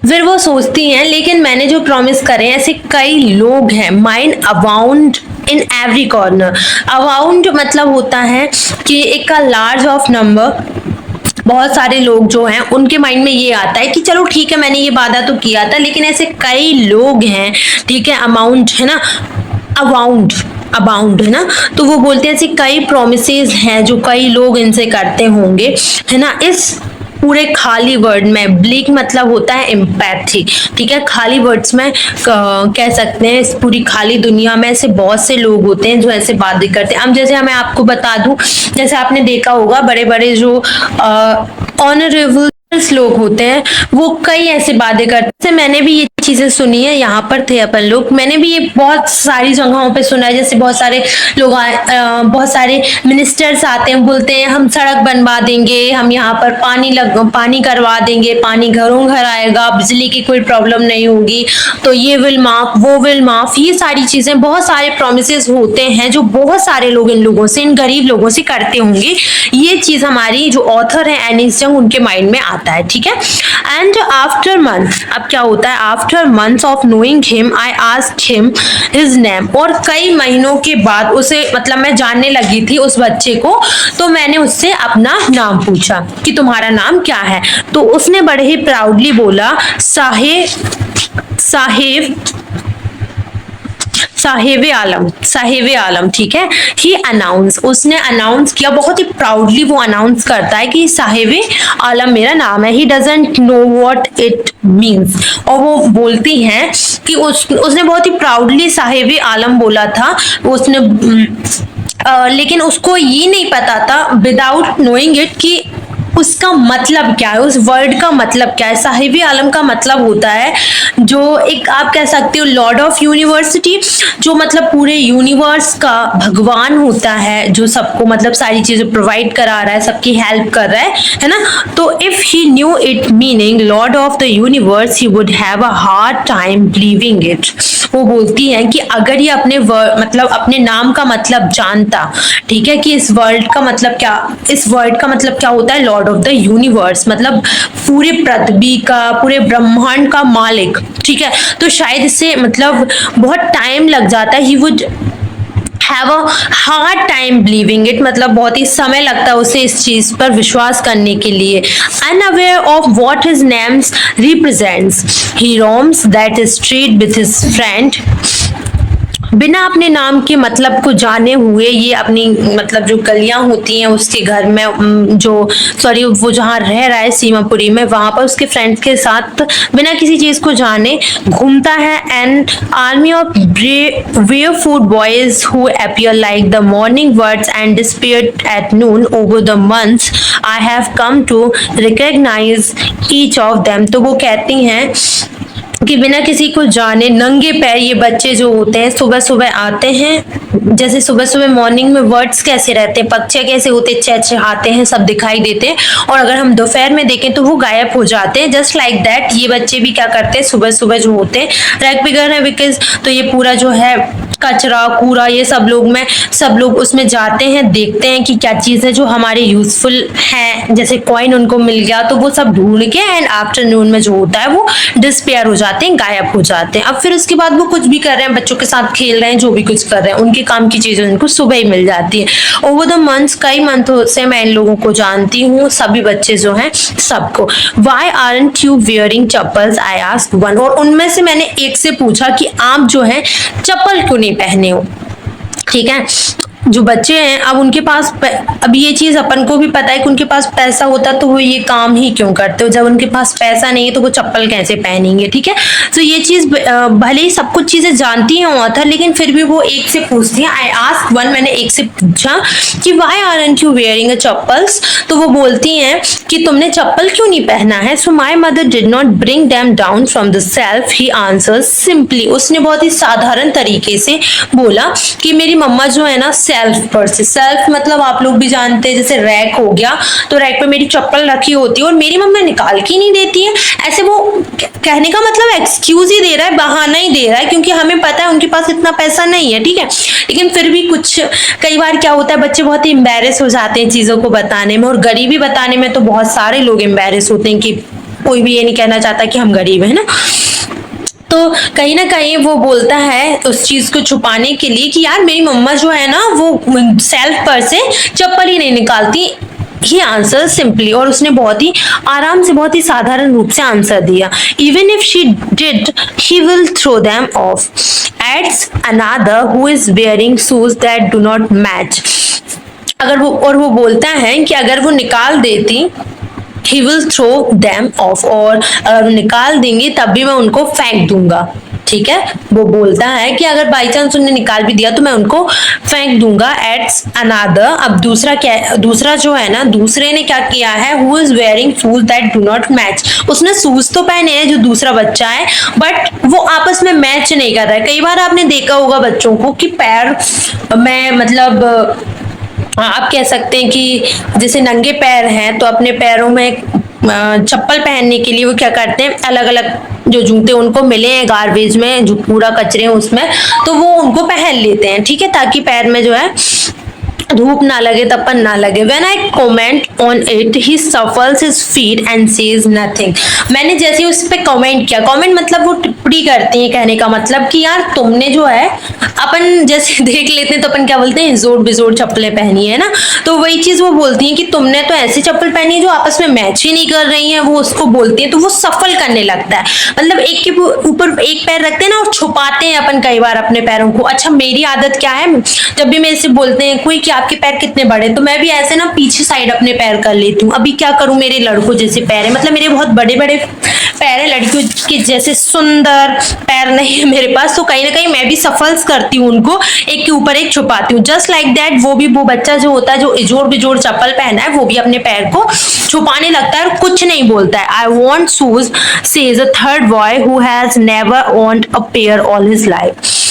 फिर वो सोचती हैं लेकिन मैंने जो प्रॉमिस करे ऐसे कई लोग हैं, mine abound in every corner. Abound मतलब होता है कि एक का लार्ज ऑफ नंबर, बहुत सारे लोग जो हैं उनके माइंड में ये आता है कि चलो ठीक है मैंने ये वादा तो किया था, लेकिन ऐसे कई लोग हैं, ठीक है, अमाउंट है ना, अबाउंड अबाउंड है ना, तो वो बोलते हैं ऐसे कई प्रोमिसेस हैं जो कई लोग इनसे करते होंगे, है ना। इस पूरे खाली वर्ड में, ब्लिक मतलब होता है एम्पैथी, ठीक है, खाली वर्ड्स में कह सकते हैं इस पूरी खाली दुनिया में ऐसे बहुत से लोग होते हैं जो ऐसे बातें करते हैं। अब जैसे मैं आपको बता दूं, जैसे आपने देखा होगा बड़े बड़े जो ऑनरेबल लोग होते हैं वो कई ऐसे बातें करते हैं। मैंने भी ये चीजें सुनी है, यहाँ पर थे अपन लोग, मैंने भी ये बहुत सारी जगहों पे सुना है। जैसे बहुत सारे लोग बहुत सारे मिनिस्टर्स आते हैं, बोलते हैं हम सड़क बनवा देंगे, हम यहाँ पर पानी करवा देंगे, पानी घरों घर आएगा, बिजली की कोई प्रॉब्लम नहीं होगी, तो ये विल माफ, वो विल माफ, ये सारी चीजें, बहुत सारे प्रोमिस होते हैं जो बहुत सारे लोग इन लोगों से, इन गरीब लोगों से करते होंगे। ये चीज हमारी जो ऑथर है एनिस जंग, उनके माइंड में आता है, ठीक है। एंड आफ्टर मंथ, अब क्या होता है, after months of knowing him I asked him his name, और कई महीनों के बाद उसे, मतलब मैं जानने लगी थी उस बच्चे को, तो मैंने उससे अपना नाम पूछा कि तुम्हारा नाम क्या है, तो उसने बड़े ही प्राउडली बोला साहिब आलम, ठीक है। ही अनाउंस, उसने अनाउंस किया, बहुत ही प्राउडली वो अनाउंस करता है कि साहिब आलम मेरा नाम है। He doesn't know what it means, और वो बोलती हैं कि उसने बहुत ही प्राउडली साहिब आलम बोला था, उसने लेकिन उसको ये नहीं पता था विदाउट नोइंग इट कि उसका मतलब क्या है, उस वर्ड का मतलब क्या है। साहिब आलम का मतलब होता है जो एक, आप कह सकते हो लॉर्ड ऑफ यूनिवर्सिटी, जो मतलब पूरे यूनिवर्स का भगवान होता है, जो सबको मतलब सारी चीजें प्रोवाइड करा रहा है, सबकी हेल्प कर रहा है ना। तो if he knew it meaning Lord of the universe he would have a hard time believing it. वो बोलती हैं कि अगर ये अपने मतलब अपने नाम का मतलब जानता, ठीक है, कि इस वर्ल्ड का मतलब क्या, इस वर्ड का मतलब क्या होता है, लॉर्ड ऑफ द यूनिवर्स, मतलब पूरे पृथ्वी का, पूरे ब्रह्मांड का मालिक, ठीक है, तो शायद इससे मतलब बहुत टाइम लग जाता है। He would have a hard time believing it, मतलब बहुत ही समय लगता है उसे इस चीज पर विश्वास करने के लिए। Unaware of what his names represents, he roams that street with his friend, बिना अपने नाम के मतलब को जाने हुए ये अपनी मतलब जो गलियां होती हैं उसके घर में, जो सॉरी वो जहाँ रह रहा है सीमापुरी में, वहां पर उसके फ्रेंड्स के साथ बिना किसी चीज को जाने घूमता है। And army of barefoot boys who appear like the morning birds and disappeared at noon over the months I have come to recognize each of them। तो वो कहती हैं कि बिना किसी को जाने नंगे पैर ये बच्चे जो होते हैं सुबह सुबह आते हैं, जैसे सुबह सुबह मॉर्निंग में वर्ड्स कैसे रहते हैं, पक्षी कैसे होते हैं, चहचहाते हैं, सब दिखाई देते हैं, और अगर हम दोपहर में देखें तो वो गायब हो जाते हैं। जस्ट लाइक दैट ये बच्चे भी क्या करते हैं, सुबह सुबह जो होते हैं रैग बिगर है बिकॉज, तो ये पूरा जो है कचरा कूड़ा ये सब लोग उसमें जाते हैं, देखते हैं कि क्या चीज़ है जो हमारे यूजफुल है, जैसे कॉइन उनको मिल गया तो वो सब ढूंढ के एंड आफ्टरनून में जो होता है वो डिसपेयर हो जाते हैं, गायब हो जाते हैं। अब फिर उसके बाद वो कुछ भी कर रहे हैं, बच्चों के साथ खेल रहे हैं, जो भी कुछ कर रहे हैं, उनके काम की चीजें उनको सुबह ही मिल जाती है। ओवर द मंथ्स, कई मंथों से मैं इन लोगों को जानती हूँ, सभी बच्चे जो हैं सबको। Why aren't you wearing chappals, I asked one. और उनमें से मैंने एक से पूछा कि आप जो है चप्पल क्यों नहीं पहने हो। ठीक है, जो बच्चे हैं अब उनके पास अब ये चीज अपन को भी पता है कि उनके पास पैसा होता तो वो ये काम ही क्यों करते हो, जब उनके पास पैसा नहीं है तो वो चप्पल कैसे पहनेंगे। ठीक है, तो ये चीज भले ही सब कुछ चीजें जानती हैं ऑथर, लेकिन फिर भी वो एक से पूछती है। आई आस्क वन, मैंने एक से पूछा कि why aren't you wearing a chappals, तो वो बोलती हैं कि तुमने चप्पल क्यों नहीं पहना है। So my mother did not bring them down from the shelf, he answers simply. उसने बहुत ही साधारण तरीके से बोला कि मेरी मम्मा जो है ना सेल्फ पर से, सेल्फ मतलब आप लोग भी जानते हैं जैसे रैक हो गया, तो रैक पे मेरी चप्पल रखी होती है और मेरी मम्मा निकाल के नहीं देती है। ऐसे वो कहने का मतलब एक्सक्यूज ही दे रहा है, बहाना ही दे रहा है, क्योंकि हमें पता है उनके पास इतना पैसा नहीं है। ठीक है, लेकिन फिर भी कुछ कई बार क्या होता है, बच्चे बहुत ही एम्बेरस हो जाते हैं चीजों को बताने में, और गरीबी बताने में तो बहुत सारे लोग एम्बेरस होते हैं कि कोई भी ये नहीं कहना चाहता कि हम गरीब है ना। तो कहीं ना कहीं वो बोलता है उस चीज को छुपाने के लिए कि यार मेरी मम्मा जो है ना वो सेल्फ पर से चप्पल ही नहीं निकालती। ही आंसर सिंपली, और उसने बहुत ही आराम से बहुत ही साधारण रूप से आंसर दिया। Even if she did he will throw them off, adds another who is wearing shoes that do not match. अगर वो बोलता है कि अगर वो निकाल देती, he will throw them off, और अगर निकाल देंगे तब भी मैं उनको फेंक दूंगा। ठीक है, वो बोलता है कि अगर बाई चांस उन्हें निकाल भी दिया तो मैं उनको फेंक दूंगा। एट्स अनादर, अब दूसरा जो है ना, दूसरे ने क्या किया है, who is wearing shoes that do not match. उसने शूज तो पहने हैं जो दूसरा बच्चा है, बट वो आपस में मैच नहीं कर रहा है। कई बार आपने देखा होगा बच्चों को कि पैर में मतलब आप कह सकते हैं कि जैसे नंगे पैर हैं तो अपने पैरों में चप्पल पहनने के लिए वो क्या करते हैं, अलग अलग जो जूते उनको मिले हैं गार्बेज में, जो कूड़ा कचरे उसमें, तो वो उनको पहन लेते हैं। ठीक है, ताकि पैर में जो है धूप ना लगे, तपन ना लगे। When I comment on it, he shuffles his feet and says nothing. मैंने जैसे उस पे कमेंट किया, कमेंट मतलब वो टिप्पणी करती है, कहने का मतलब कि यार तुमने जो है, अपन जैसे देख लेते हैं तो अपन क्या बोलते हैं, जोड़ बेजोड़ चप्पलें पहनी है ना, तो वही चीज वो बोलती है कि तुमने तो ऐसी चप्पल पहनी है जो आपस में मैच ही नहीं कर रही है। वो उसको बोलती है तो वो सफल करने लगता है, मतलब एक के ऊपर एक पैर रखते हैं ना और छुपाते हैं अपन कई बार अपने पैरों को। अच्छा, मेरी आदत क्या है, जब भी मेरे से बोलते हैं कोई कि आपके पैर कितने बड़े, तो मैं भी ऐसे ना पीछे साइड अपने पैर कर लेती हूँ। अभी क्या करूं, मेरे लड़कों जैसे पैर है, मतलब मेरे बहुत बड़े बड़े पैर है, लड़कियों के जैसे सुंदर पैर नहीं है मेरे पास, तो कहीं ना कहीं मैं भी सफल्स करती हूँ उनको, एक के ऊपर एक छुपाती हूँ। जस्ट लाइक दैट वो बच्चा जो होता है जो इजोड़ बिजोड़ चप्पल पहना है, वो भी अपने पैर को छुपाने लगता है और कुछ नहीं बोलता है। I want shoes, says a third boy who has never owned a pair all his life.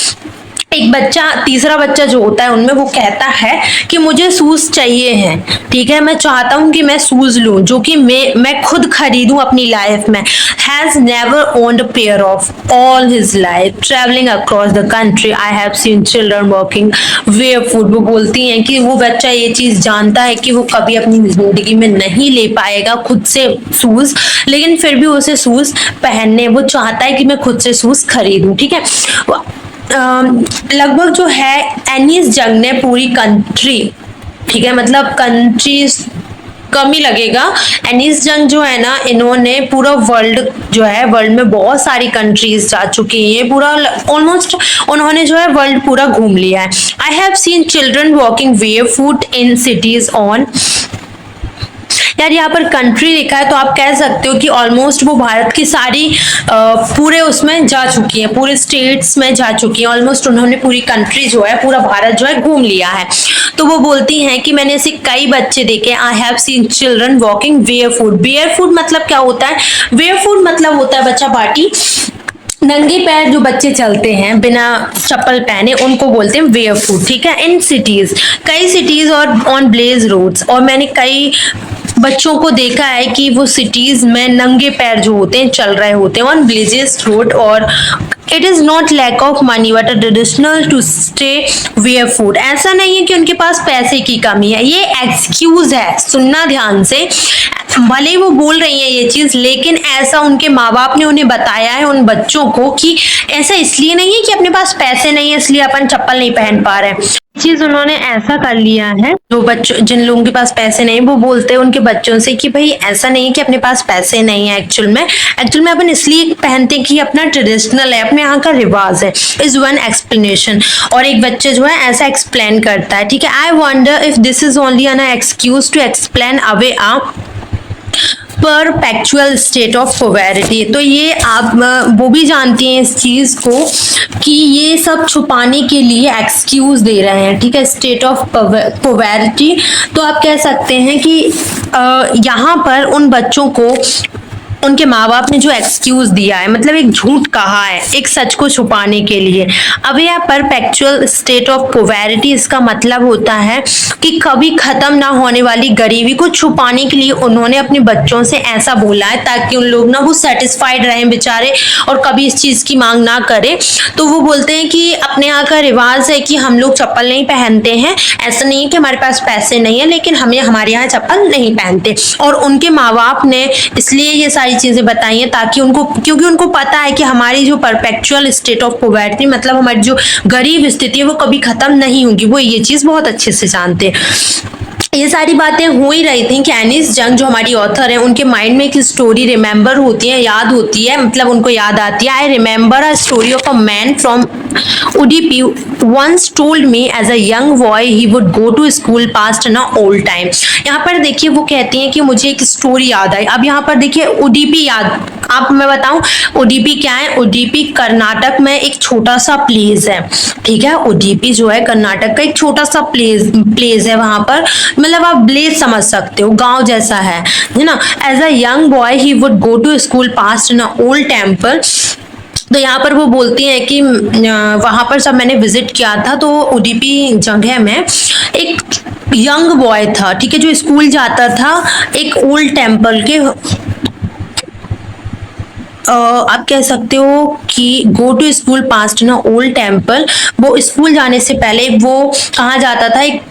एक बच्चा, तीसरा बच्चा जो होता है उनमें, वो कहता है कि मुझे शूज चाहिए हैं। ठीक है, मैं चाहता हूं कि मैं शूज लूं जो कि मैं खुद खरीदूं अपनी लाइफ में। Has never owned a pair of all his life, travelling across the country I have seen children walking barefoot. वो बोलती हैं कि वो बच्चा ये चीज जानता है कि वो कभी अपनी जिंदगी में नहीं ले पाएगा खुद से शूज, लेकिन फिर भी उसे शूज पहनने, वो चाहता है कि मैं खुद से शूज खरीदूं। ठीक है, लगभग जो है एनिस जंग ने पूरी कंट्री, ठीक है मतलब कंट्रीज कम ही लगेगा, एनिस जंग जो है ना, इन्होंने पूरा वर्ल्ड जो है, वर्ल्ड में बहुत सारी कंट्रीज जा चुकी हैं, ये पूरा ऑलमोस्ट उन्होंने जो है वर्ल्ड पूरा घूम लिया है। I have seen children walking barefoot in CTs on, यार यहाँ पर कंट्री लिखा है तो आप कह सकते हो कि ऑलमोस्ट वो भारत की सारी पूरे उसमें जा चुकी है, पूरे स्टेट्स में जा चुकी है, ऑलमोस्ट उन्होंने पूरी कंट्री जो है, पूरा भारत जो है घूम लिया है। तो वो बोलती हैं कि मैंने ऐसे कई बच्चे देखे, I have seen children walking barefoot. Barefoot मतलब क्या होता है, बेयरफुट मतलब होता है बच्चा पार्टी, नंगे पैर जो बच्चे चलते हैं बिना चप्पल पहने, उनको बोलते हैं बेयरफुट। ठीक है, इन सिटीज, कई सिटीज और ऑन ब्लेज रोड्स, और मैंने कई बच्चों को देखा है कि वो सिटीज में नंगे पैर जो होते हैं चल रहे होते हैं ऑन ब्लेजेस रोड, और it is not lack of money but a traditional to stay barefoot. ऐसा नहीं है कि उनके पास पैसे की कमी है, ये एक्सक्यूज है। सुनना ध्यान से, भले ही वो बोल रही है ये चीज, लेकिन ऐसा उनके माँ बाप ने उन्हें बताया है उन बच्चों को कि ऐसा इसलिए नहीं है कि अपने पास पैसे नहीं है इसलिए अपन चप्पल नहीं पहन पा रहे हैं। चीज उन्होंने ऐसा कर लिया है, जो बच्चों जिन लोगों के पास पैसे नहीं वो बोलते हैं उनके बच्चों से कि भाई ऐसा नहीं है कि अपने पास पैसे नहीं है, एक्चुअल में अपन इसलिए पहनते हैं कि अपना ट्रेडिशनल है, अपने यहाँ का रिवाज है, इज वन एक्सप्लेनेशन। और एक बच्चे जो है ऐसा एक्सप्लेन करता है, ठीक है, I wonder if this is only an excuse to explain away a perpetual state of poverty. तो ये आप वो भी जानती हैं इस चीज को कि ये सब छुपाने के लिए एक्सक्यूज दे रहे हैं, ठीक है, स्टेट ऑफ पोवर्टी। तो आप कह सकते हैं कि यहाँ पर उन बच्चों को उनके माँ बाप ने जो एक्सक्यूज दिया है, मतलब एक झूठ कहा है एक सच को छुपाने के लिए। अब यह परपेचुअल स्टेट ऑफ पोवर्टी, इसका मतलब होता है कि कभी खत्म ना होने वाली गरीबी को छुपाने के लिए उन्होंने अपने बच्चों से ऐसा बोला है ताकि उन लोग ना वो सेटिस्फाइड रहें बेचारे और कभी इस चीज की मांग ना करें। तो वो बोलते हैं कि अपने यहाँ का रिवाज है कि हम लोग चप्पल नहीं पहनते हैं, ऐसा नहीं है कि हमारे पास पैसे नहीं है लेकिन हमें हमारे यहाँ चप्पल नहीं पहनते। और उनके माँ बाप ने इसलिए ये सारी चीजें बताई हैं ताकि उनको, क्योंकि उनको पता है कि हमारी जो परपेचुअल स्टेट ऑफ पोवर्टी, मतलब हमारी जो गरीब स्थिति है वो कभी खत्म नहीं होगी, वो ये चीज बहुत अच्छे से जानते हैं। ये सारी बातें हो ही रही थी कि एनिस जंग जो हमारी ऑथर है उनके माइंड में एक स्टोरी रिमेंबर होती है, याद होती है, मतलब उनको याद आती है। I remember a story of a man from Udupi once told me as a young boy he would go to school past an old time। यहाँ पर देखिए वो कहती हैं कि मुझे एक स्टोरी याद आई। अब यहाँ पर देखिए उडीपी याद, आप मैं बताऊं उडीपी क्या है। उडीपी कर्नाटक में एक छोटा सा प्लेस है, ठीक है, उडीपी जो है कर्नाटक का एक छोटा सा प्लेस है। वहां पर मतलब आप प्लेस समझ सकते हो, गांव जैसा है ना। As a young boy he would go to school past in old temple. तो यहाँ पर वो बोलती हैं कि वहां पर जब मैंने विजिट किया था तो उडीपी जगह में एक यंग बॉय था, ठीक है, जो स्कूल जाता था एक ओल्ड टेम्पल के, आप कह सकते हो कि गो टू स्कूल पास्ट ना ओल्ड टेम्पल। वो स्कूल जाने से पहले वो कहाँ जाता था, एक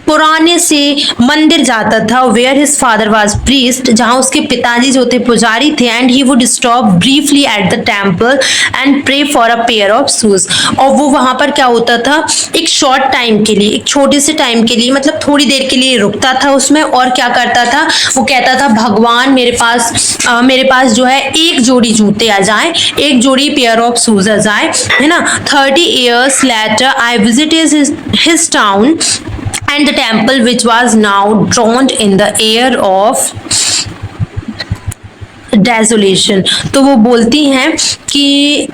पुराने से मंदिर जाता था, where his father was priest, जहां उसके पिताजी जो थे पुजारी थे। And he would stop briefly at the temple and pray for a pair of shoes. और वो वहां पर क्या होता था, एक शॉर्ट टाइम के लिए, एक छोटे से टाइम के लिए, मतलब थोड़ी देर के लिए रुकता था उसमें और क्या करता था, वो कहता था भगवान मेरे पास जो है एक जोड़ी जूते आ जाए, एक जोड़ी पेयर ऑफ शूज आ जाए, है ना। 30 years later I visited his town and the temple which was now drowned in the air of desolation। तो वो बोलती हैं कि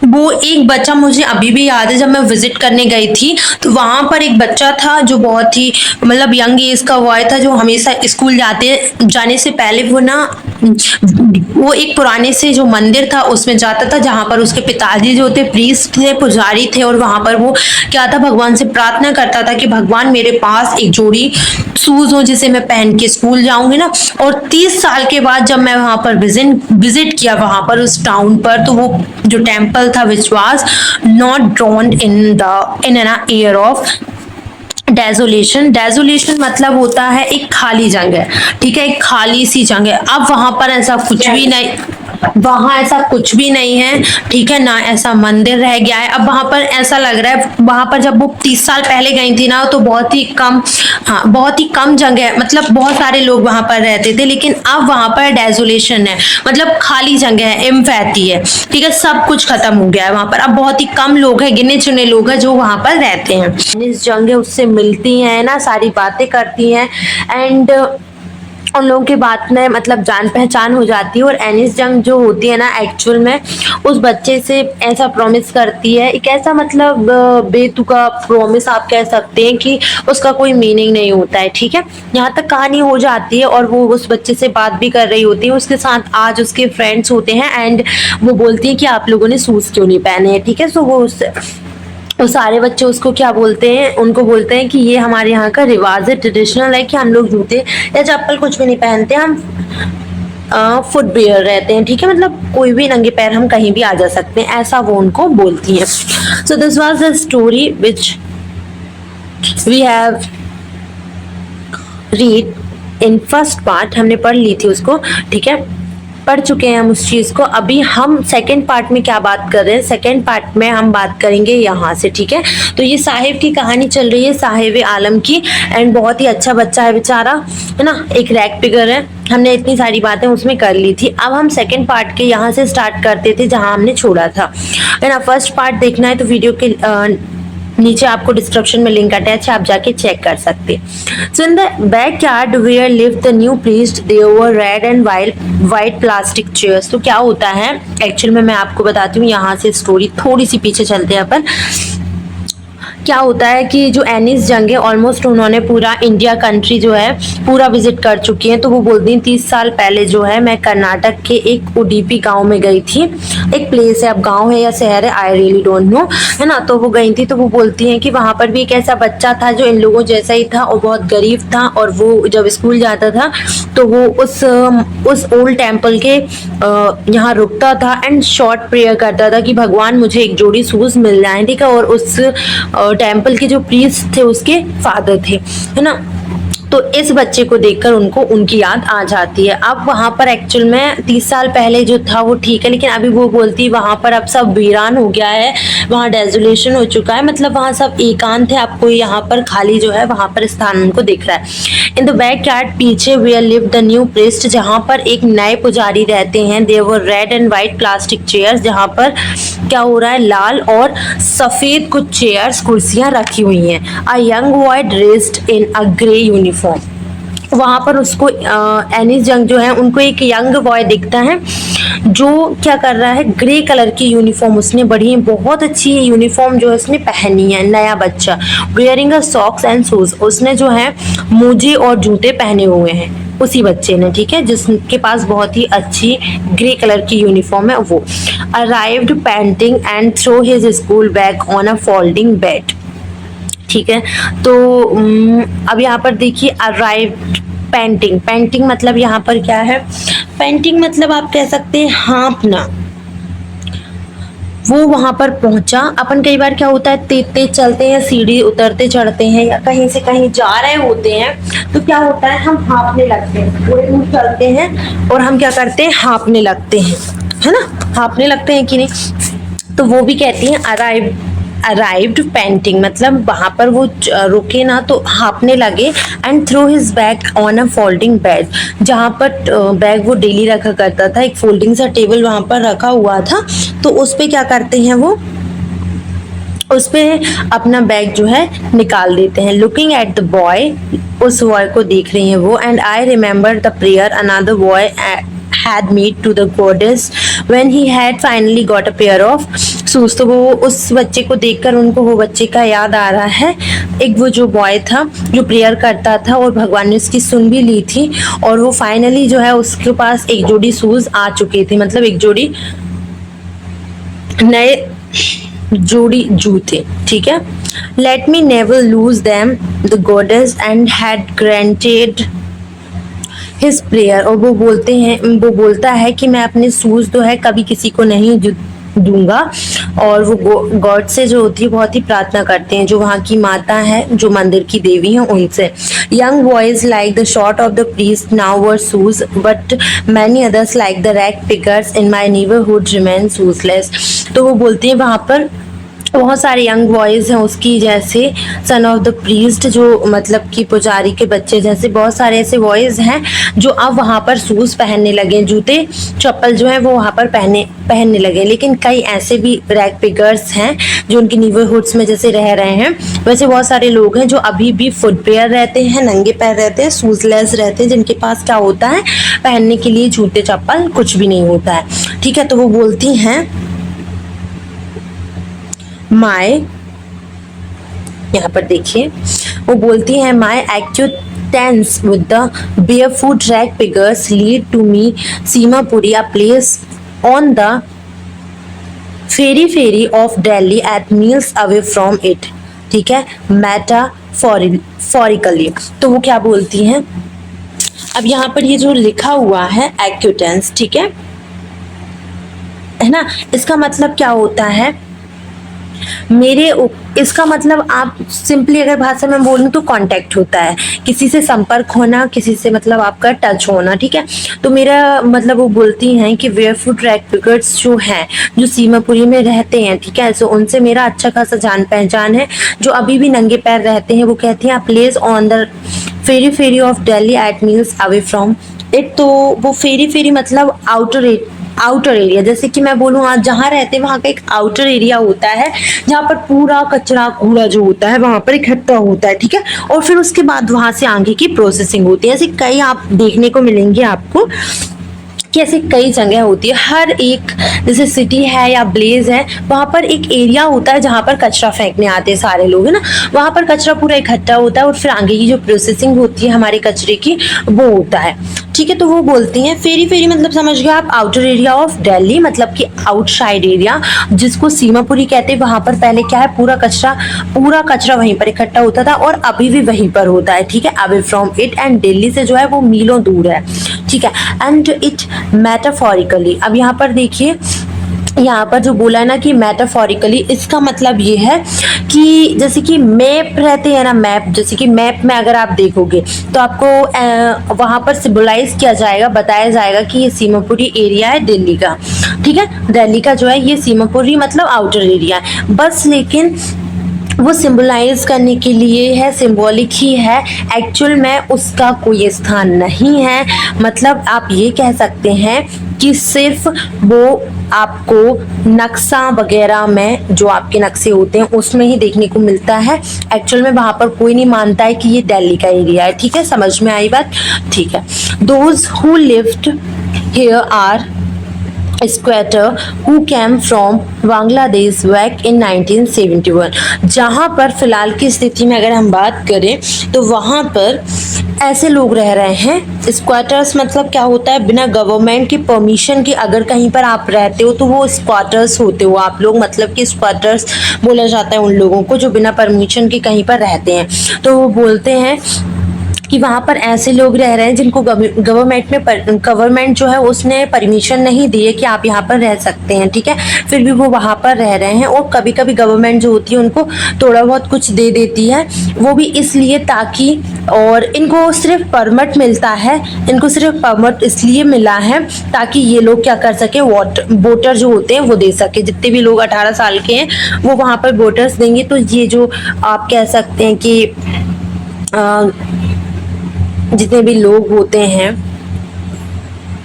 वो एक बच्चा मुझे अभी भी याद है, जब मैं विजिट करने गई थी तो वहां पर एक बच्चा था जो बहुत ही मतलब यंग एज का बॉय था, जो हमेशा स्कूल जाने से पहले वो एक पुराने से जो मंदिर था उसमें जाता था जहां पर उसके पिताजी जो थे प्रीस्ट थे, पुजारी थे। और वहां पर वो क्या था, भगवान से प्रार्थना करता था कि भगवान मेरे पास एक जोड़ी शूज हो जिसे मैं पहन के स्कूल जाऊंगी ना। और 30 साल के बाद जब मैं वहां पर विजिट किया वहां पर उस टाउन पर, तो वो जो टेम्पल था which was not drowned in an air of डेजोलेशन मतलब होता है एक खाली जगह, ठीक है, एक खाली सी जगह। अब वहां पर ऐसा कुछ भी नहीं, वहां ऐसा कुछ भी नहीं है, ठीक है ना, ऐसा मंदिर रह गया है। अब वहां पर ऐसा लग रहा है, वहां पर जब वो 30 साल पहले गई थी ना तो बहुत ही कम जगह, मतलब बहुत सारे लोग वहां पर रहते थे, लेकिन अब वहां पर डेजोलेशन है, मतलब खाली जगह है, एम्पैथी है, ठीक है, सब कुछ खत्म हो गया है वहां पर। अब बहुत ही कम लोग हैं, गिने चुने लोग हैं जो वहां पर रहते हैं। इस जगह उससे मिलती हैं ना, सारी बातें करती हैं एंड उन लोगों के बात में मतलब जान पहचान हो जाती है। और एनिस जंग जो होती है ना एक्चुअल में उस बच्चे से ऐसा प्रॉमिस करती है, एक ऐसा मतलब बेतुका प्रॉमिस आप कह सकते हैं कि उसका कोई मीनिंग नहीं होता है, ठीक है। यहाँ तक कहानी हो जाती है और वो उस बच्चे से बात भी कर रही होती है, उसके साथ आज उसके फ्रेंड्स होते हैं एंड वो बोलती है कि आप लोगों ने शूज क्यों नहीं पहने हैं, ठीक है। सो वो तो सारे बच्चे उसको क्या बोलते हैं, उनको बोलते हैं कि ये हमारे यहाँ का रिवाज है, ट्रेडिशनल है कि हम लोग जूते या चप्पल कुछ भी नहीं पहनते, हम फुट वेयर रहते हैं, ठीक है, मतलब कोई भी नंगे पैर हम कहीं भी आ जा सकते हैं, ऐसा वो उनको बोलती है। So this was the story which we have read in first part, हमने पढ़ ली थी उसको, ठीक है, पढ़ चुके हैं हम उस चीज को। अभी हम सेकंड पार्ट में क्या बात कर रहे हैं, सेकंड पार्ट में हम बात करेंगे यहाँ से, ठीक है। तो ये साहिब की कहानी चल रही है, साहिब आलम की, एंड बहुत ही अच्छा बच्चा है बेचारा, है ना, एक रैग पिगर है। हमने इतनी सारी बातें उसमें कर ली थी। अब हम सेकंड पार्ट के यहाँ से स्टार्ट करते थे जहाँ हमने छोड़ा था, है ना। फर्स्ट पार्ट देखना है तो वीडियो के नीचे आपको डिस्क्रिप्शन में लिंक अटैच है, आप जाके चेक कर सकते हैं। So in the backyard where lived the new priest, there were red and white plastic chairs. तो क्या होता है एक्चुअल में मैं आपको बताती हूँ, यहाँ से स्टोरी थोड़ी सी पीछे चलते हैं अपन। क्या होता है कि जो एनिस जंग है, ऑलमोस्ट उन्होंने पूरा इंडिया कंट्री जो है पूरा विजिट कर चुकी हैं। तो वो बोलती हैं 30 साल पहले जो है मैं कर्नाटक के एक उडीपी गांव में गई थी, एक प्लेस है, अब गांव है या शहर है आई रियली डोंट नो, है ना। तो वो गई थी, तो वो बोलती हैं कि वहां पर भी एक ऐसा बच्चा था जो इन लोगों जैसा ही था और बहुत गरीब था, और वो जब स्कूल जाता था तो वो उस ओल्ड टेम्पल के यहाँ रुकता था एंड शॉर्ट प्रेयर करता था कि भगवान मुझे एक जोड़ी शूज मिल जाए, ठीक है। और उस टेम्पल के जो प्रीस्ट थे उसके फादर थे, है ना। तो इस बच्चे को देखकर उनको उनकी याद आ जाती है। अब वहां पर एक्चुअल में 30 साल पहले जो था वो ठीक है, लेकिन अभी वो बोलती है वहां पर अब सब वीरान हो गया है, वहां डेजोलेशन हो चुका है, मतलब वहां सब एकांत है, आपको यहाँ पर खाली जो है वहां पर स्थान उनको दिख रहा है। इन द बैकयार्ड पीछे where live the new priest, जहां पर एक नए पुजारी रहते हैं। There were red and white plastic chairs, जहां पर क्या हो रहा है, लाल और सफेद कुछ चेयर्स कुर्सियां रखी हुई हैं। अ young boy dressed in a grey uniform, वहां पर उसको एनिस जंग जो है उनको एक यंग बॉय दिखता है जो क्या कर रहा है, ग्रे कलर की यूनिफॉर्म उसने बड़ी बहुत अच्छी यूनिफॉर्म जो है उसने पहनी है, नया बच्चा। Wearing a socks and shoes, उसने जो है मोजे और जूते पहने हुए हैं उसी बच्चे ने, ठीक है, जिसके पास बहुत ही अच्छी ग्रे कलर की यूनिफॉर्म है। वो arrived panting and throw his school bag on a folding bed, ठीक है। तो अब यहाँ पर देखिए अराइव्ड, पेंटिंग, पेंटिंग मतलब यहाँ पर क्या है, पेंटिंग मतलब आप कह सकते हैं हाँपना। वो वहां पर पहुंचा। अपन कई बार क्या होता है तेज तेज चलते हैं, सीढ़ी उतरते चढ़ते हैं या कहीं से कहीं जा रहे होते हैं, तो क्या होता है हम हाँपने लगते हैं, थोड़े दूर चलते हैं और हम क्या करते हैं हाँपने लगते हैं, है ना, हाँपने लगते हैं कि नहीं। तो वो भी कहती हैं अराइव्ड पेंटिंग, मतलब वहां पर वो रुके ना तो हाँपने लगे। And throw his bag on a folding bed, जहां पर बैग वो डेली रखा करता था, एक फोल्डिंग सा टेबल वहां पर रखा हुआ था, तो उस पे क्या करते हैं वो, उस पे अपना बैग जो है निकाल देते हैं। लुकिंग एट द बॉय, उस बॉय को देख रही हैं वो। And I remember the prayer another boy had made to the goddess when he had finally got a pair of shoes। तो वो उस बच्चे को देखकर उनको वो बच्चे का याद आ रहा है, एक वो जो बॉय था जो प्रेयर करता था और भगवान ने उसकी सुन भी ली थी, और वो फाइनली जो है उसके पास एक जोड़ी शूज आ चुके थे, मतलब एक जोड़ी नए जोड़ी जूते, ठीक है। Let me never lose them the goddess and had granted his prayer, और वो बोलते हैं, वो बोलता है कि मैं अपने शूज जो है कभी किसी को नहीं दूंगा, और वो गॉड से जो होती है बहुत ही प्रार्थना करते हैं, जो वहाँ की माता है, जो मंदिर की देवी है, उनसे। Young boys like the short of the priest now wear shoes, but many others like the rag pickers in my neighbourhood remain shoeless. तो वो बोलती हैं वहाँ पर बहुत सारे यंग बॉयज हैं उसकी, जैसे सन ऑफ द प्रीस्ट, जो मतलब कि पुजारी के बच्चे जैसे बहुत सारे ऐसे बॉयज हैं जो अब वहाँ पर शूज पहनने लगे, जूते चप्पल जो है वो वहाँ पर पहनने लगे। लेकिन कई ऐसे भी रैग पिगर्स हैं जो उनकी नेबरहुड्स में जैसे रह रहे हैं, वैसे बहुत सारे लोग हैं जो अभी भी फुटवेयर रहते हैं, नंगे पैर रहते हैं, शूजलेस रहते हैं, जिनके पास क्या होता है पहनने के लिए जूते चप्पल कुछ भी नहीं होता है, ठीक है। तो वो बोलती हैं माय, यहाँ पर देखिए वो बोलती है my acquaintance with the barefoot rag pickers lead to me Simapuri, a place on the periphery of Delhi eight miles away from it, ठीक है, मेटाफोरिकली। तो वो क्या बोलती हैं, अब यहाँ पर ये जो लिखा हुआ है एक्यूटेंस, ठीक है ना, इसका मतलब क्या होता है, इसका मतलब आप सिंपली अगर भाषा में बोलूं तो कांटेक्ट होता है, किसी से संपर्क होना, किसी से मतलब आपका टच होना, ठीक है। तो मेरा मतलब वो बोलती हैं कि वेयरफुट रैकपिकर्स जो हैं, जो सीमापुरी में रहते हैं, ठीक है, सो उनसे मेरा अच्छा खासा जान पहचान है, जो अभी भी नंगे पैर रहते हैं। वो कहती हैं place on the periphery of Delhi eight miles away from it. तो वो फेरी फेरी मतलब आउटर एरिया, जैसे कि मैं बोलूँ आज जहाँ रहते हैं वहाँ का एक आउटर एरिया होता है, जहाँ पर पूरा कचरा कूड़ा जो होता है वहाँ पर इकट्ठा होता है, ठीक है। और फिर उसके बाद वहाँ से आगे की प्रोसेसिंग होती है। ऐसे कई आप देखने को मिलेंगे आपको कि ऐसी कई जगह होती है, हर एक जैसे सिटी है या ब्लेज है, वहाँ पर एक एरिया होता है जहाँ पर कचरा फेंकने आते हैं सारे लोग, है ना। वहाँ पर कचरा पूरा इकट्ठा होता है और फिर आगे की जो प्रोसेसिंग होती है हमारे कचरे की, वो होता है, ठीक है। तो वो बोलती हैं फेरी फेरी मतलब समझ गए आप, आउटर एरिया ऑफ दिल्ली मतलब कि आउटसाइड एरिया, जिसको सीमापुरी कहते हैं। वहाँ पर पहले क्या है, पूरा कचरा वहीं पर इकट्ठा होता था और अभी भी वहीं पर होता है, ठीक है, away from it, and Delhi से जो है वो मीलों दूर है, ठीक है। एंड इट मेटाफोरिकली, अब यहाँ पर देखिए, यहाँ पर जो बोला है ना कि मेटाफोरिकली, इसका मतलब ये है कि जैसे कि मैप रहते हैं ना, मैप, जैसे कि मैप में अगर आप देखोगे तो आपको वहाँ पर सिम्बलाइज किया जाएगा, बताया जाएगा कि ये सीमापुरी एरिया है दिल्ली का, ठीक है। दिल्ली का जो है ये सीमापुरी मतलब आउटर एरिया है बस, लेकिन वो सिंबलाइज करने के लिए है, सिंबॉलिक ही है, एक्चुअल में उसका कोई स्थान नहीं है। मतलब आप ये कह सकते हैं कि सिर्फ वो आपको नक्शा वगैरह में, जो आपके नक्शे होते हैं उसमें ही देखने को मिलता है। एक्चुअल में वहाँ पर कोई नहीं मानता है कि ये दिल्ली का एरिया है, ठीक है, समझ में आई बात, ठीक है। Those who lived here are squatter who came from Bangladesh back in 1971। जहाँ पर फिलहाल की स्थिति में अगर हम बात करें तो वहाँ पर ऐसे लोग रह रहे हैं, स्क्वाटर्स मतलब क्या होता है, बिना गवर्नमेंट की परमिशन के अगर कहीं पर आप रहते हो तो वो स्क्वाटर्स होते हो आप लोग, मतलब कि स्क्वाटर्स बोला जाता है उन लोगों को जो बिना परमिशन के कहीं पर रहते हैं। तो वो बोलते हैं कि वहाँ पर ऐसे लोग रह रहे हैं जिनको गवर्नमेंट जो है उसने परमिशन नहीं दी है कि आप यहाँ पर रह सकते हैं, ठीक है, फिर भी वो वहाँ पर रह रहे हैं। और कभी कभी गवर्नमेंट जो होती है उनको थोड़ा बहुत कुछ दे देती है, वो भी इसलिए ताकि, और इनको सिर्फ परमिट मिलता है, इनको सिर्फ परमिट इसलिए मिला है ताकि ये लोग क्या कर सके, वोटर जो होते हैं वो दे सके, जितने भी लोग 18 साल के हैं वो वहाँ पर वोटर्स देंगे। तो ये जो आप कह सकते हैं कि जितने भी लोग होते हैं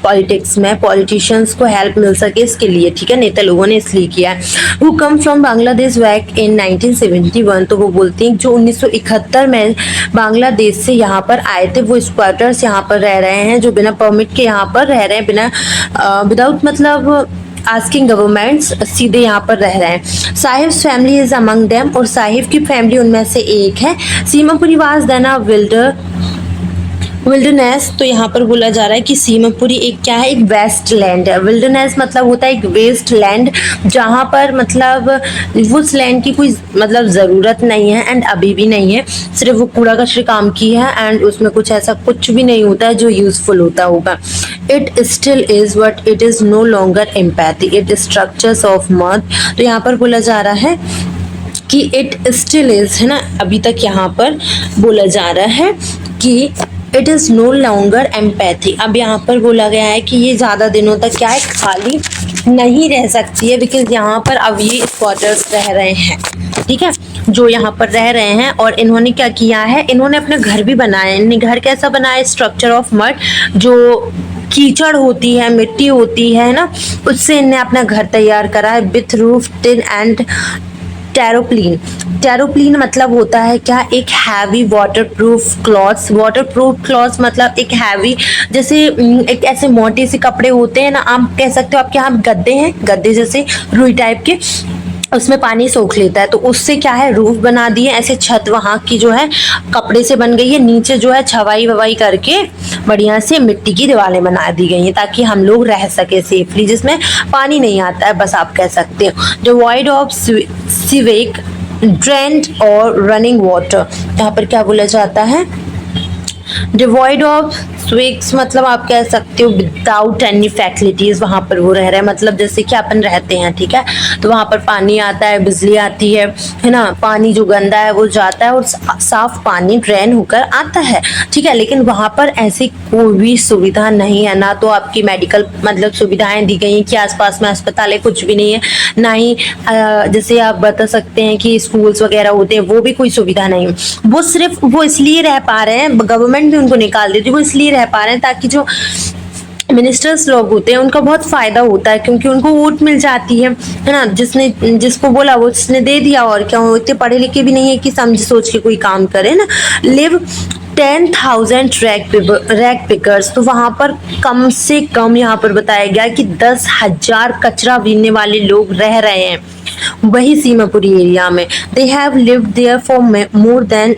पॉलिटिक्स में, पॉलिटिशियंस को हेल्प मिल सके इसके लिए, ठीक है, नेता लोगों ने इसलिए किया है। Who come from Bangladesh back in 1971, तो वो बोलती हैं जो 1971 में बांग्लादेश से यहाँ पर आए थे वो स्क्वाटर्स यहाँ पर रह रहे हैं, जो बिना परमिट के यहाँ पर रह रहे हैं, बिना विदाउट मतलब आस्किंग गवर्नमेंट्स, सीधे यहाँ पर रह रहे हैं। Saheb's family is among them, और साहिब की फैमिली उनमें से एक है। Seemapuri was then a wilderness, तो यहाँ पर बोला जा रहा है कि सीमापुरी एक क्या है, एक वेस्ट लैंड है। विल्डरनेस मतलब होता है एक वेस्ट लैंड, जहाँ पर मतलब उस लैंड की कोई मतलब ज़रूरत नहीं है एंड अभी भी नहीं है, सिर्फ वो कूड़ा कचरे काम की है एंड उसमें कुछ ऐसा कुछ भी नहीं होता है जो यूजफुल होता होगा। It still is but it is no longer empathy, it structures of mirth, तो यहाँ पर बोला जा रहा है कि इट स्टिल इज, है ना, अभी तक यहाँ पर बोला जा रहा है कि it is no longer empathy. अब यहाँ पर बोला गया है कि ये ज़्यादा दिनों तक क्या है, खाली नहीं रह सकती है, बिकॉज यहाँ पर अब ये स्क्वाटर्स रह रहे हैं, ठीक है, जो यहाँ पर रह रहे हैं। और इन्होंने क्या किया है, इन्होंने अपने घर भी बनाए। इन्होंने घर कैसा बनाया, स्ट्रक्चर ऑफ मड, जो कीचड़ होती है, मिट्टी होती है ना, उससे इन्हें अपना घर तैयार करा है, विथ रूफ, टिन एंड टेरोप्लीन। टेरोप्लीन मतलब होता है क्या, एक heavy waterproof clothes. Waterproof clothes मतलब एक हैवी, जैसे एक ऐसे मोटे से कपड़े होते हैं ना, आप कह सकते हो आपके यहाँ गद्दे हैं, गद्दे जैसे रुई टाइप के, उसमें पानी सोख लेता है, तो उससे क्या है, रूफ बना दिए ऐसे, छत वहाँ की जो है कपड़े से बन गई है, नीचे जो है छवाई ववाई करके बढ़िया से मिट्टी की दीवारें बना दी गई हैं ताकि हम लोग रह सके सेफली, जिसमें पानी नहीं आता है, बस आप कह सकते हो। द वॉइड ऑफ सिवेक ड्रेंड और रनिंग वाटर, यहाँ पर क्या बोला जाता है, डिवॉइड ऑफ स्विग्स, मतलब आप कह सकते हो विदाउट एनी फैसिलिटीज वहां पर वो रह रहा है, मतलब जैसे कि अपन रहते हैं, ठीक है, तो वहां पर पानी आता है, बिजली आती है ना, पानी जो गंदा है वो जाता है और साफ पानी ड्रेन होकर आता है, ठीक है, लेकिन वहां पर ऐसी कोई भी सुविधा नहीं है, ना तो आपकी मेडिकल मतलब सुविधाएं दी गई हैं कि आसपास में अस्पताल है, कुछ भी नहीं है, ना ही जैसे आप बता सकते हैं कि स्कूल्स वगैरह होते हैं, वो भी कोई सुविधा नहीं है। वो सिर्फ वो इसलिए रह पा रहे हैं, गवर्नमेंट भी उनको निकाल देती है, वो इसलिए रह पा रहे हैं ताकि जो मिनिस्टर्स लोग होते हैं उनका बहुत फायदा होता है, क्योंकि उनको वोट मिल जाती है ना, जिसने जिसको बोला वो उसने दे दिया, और क्या वो इतने पढ़े लिखे भी नहीं है कि समझ सोच के कोई काम करे ना। लिव 10,000 रैक पिकर्स, तो वहां पर कम से कम यहाँ पर बताया गया कि 10,000 कचरा बीनने वाले लोग रह रहे हैं वही सीमापुरी एरिया में। They have lived there for more than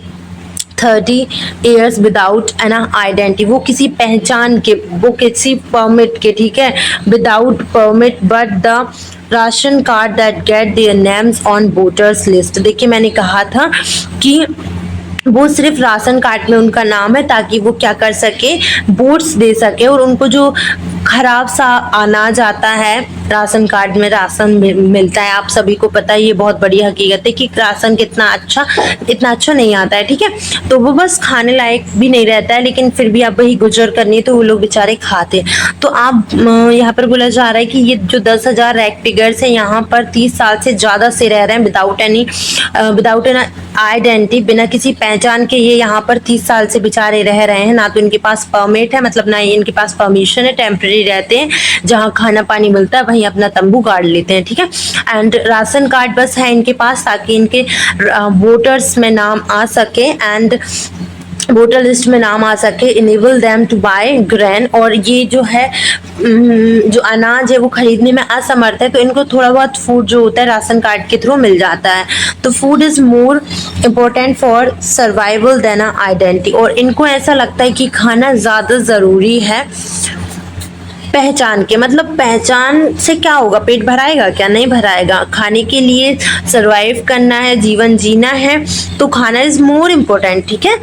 30 years without an identity, वो किसी पहचान के, वो किसी परमिट के, ठीक है, without permit, but the ration card that get their names on voters list. देखिए मैंने कहा था कि वो सिर्फ राशन कार्ड में उनका नाम है ताकि वो क्या कर सके, वोट्स दे सके, और उनको जो खराब सा अनाज आता है, राशन कार्ड में राशन मिलता है, आप सभी को पता है, ये बहुत बड़ी हकीकत है कि राशन कितना इतना अच्छा नहीं आता है, ठीक है, तो वो बस खाने लायक भी नहीं रहता है, लेकिन फिर भी आप वही गुजर करनी है तो वो लोग बेचारे खाते। तो आप यहाँ पर बोला जा रहा है कि ये जो 10,000 रैक पिगर्स है यहाँ पर 30 साल से ज्यादा से रह रहे हैं विदाउट एन आइडेंटिटी, बिना किसी पहचान के, ये यहाँ पर 30 साल से बेचारे रह रहे हैं, ना तो इनके पास परमिट है, मतलब ना ही इनके पास परमिशन है, टेम्परेरी रहते हैं, जहाँ खाना पानी मिलता है वहीं अपना तंबू गाड़ लेते हैं, ठीक है, एंड राशन कार्ड बस है इनके पास ताकि इनके वोटर्स में नाम आ सके, एंड वोटर लिस्ट में नाम आ सके, enable them to buy grain, और ये जो है जो अनाज है वो खरीदने में असमर्थ है, तो इनको थोड़ा बहुत फूड जो होता है राशन कार्ड के थ्रू मिल जाता है। तो food is more important for survival than identity, और इनको ऐसा लगता है कि खाना ज़्यादा ज़रूरी है पहचान के, मतलब पहचान से क्या होगा, पेट भराएगा क्या, नहीं भराएगा, खाने के लिए सरवाइव करना है, जीवन जीना है, तो खाना इज मोर इम्पोर्टेंट, ठीक है,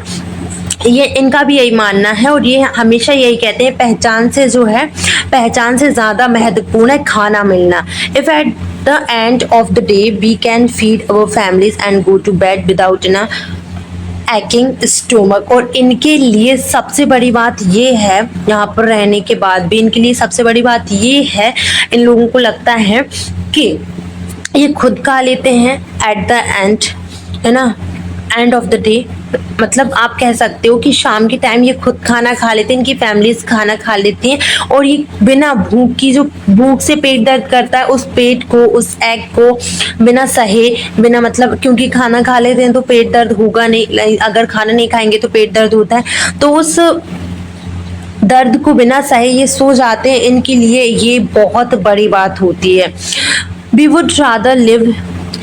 ये इनका भी यही मानना है, और ये हमेशा यही कहते हैं पहचान से जो है, पहचान से ज़्यादा महत्वपूर्ण है खाना मिलना। If at the end of the day we can feed our families and go to bed without in acting stomach, और इनके लिए सबसे बड़ी बात ये है, यहाँ पर रहने के बाद भी इनके लिए सबसे बड़ी बात ये है, इन लोगों को लगता है कि ये खुद खा लेते हैं एट द एंड, है ना, एंड ऑफ द डे, मतलब आप कह सकते हो कि शाम के टाइम ये खुद खाना खा लेते हैं, इनकी फैमिलीज खाना खा लेती हैं, और ये बिना भूख की, जो भूख से पेट दर्द करता है, उस पेट को, उस एग को बिना सहे, बिना मतलब, क्योंकि खाना खा लेते हैं तो पेट दर्द होगा नहीं, अगर खाना नहीं खाएंगे तो पेट दर्द होता है, तो उस दर्द को बिना सहे ये सो जाते हैं, इनके लिए ये बहुत बड़ी बात होती है। We would rather live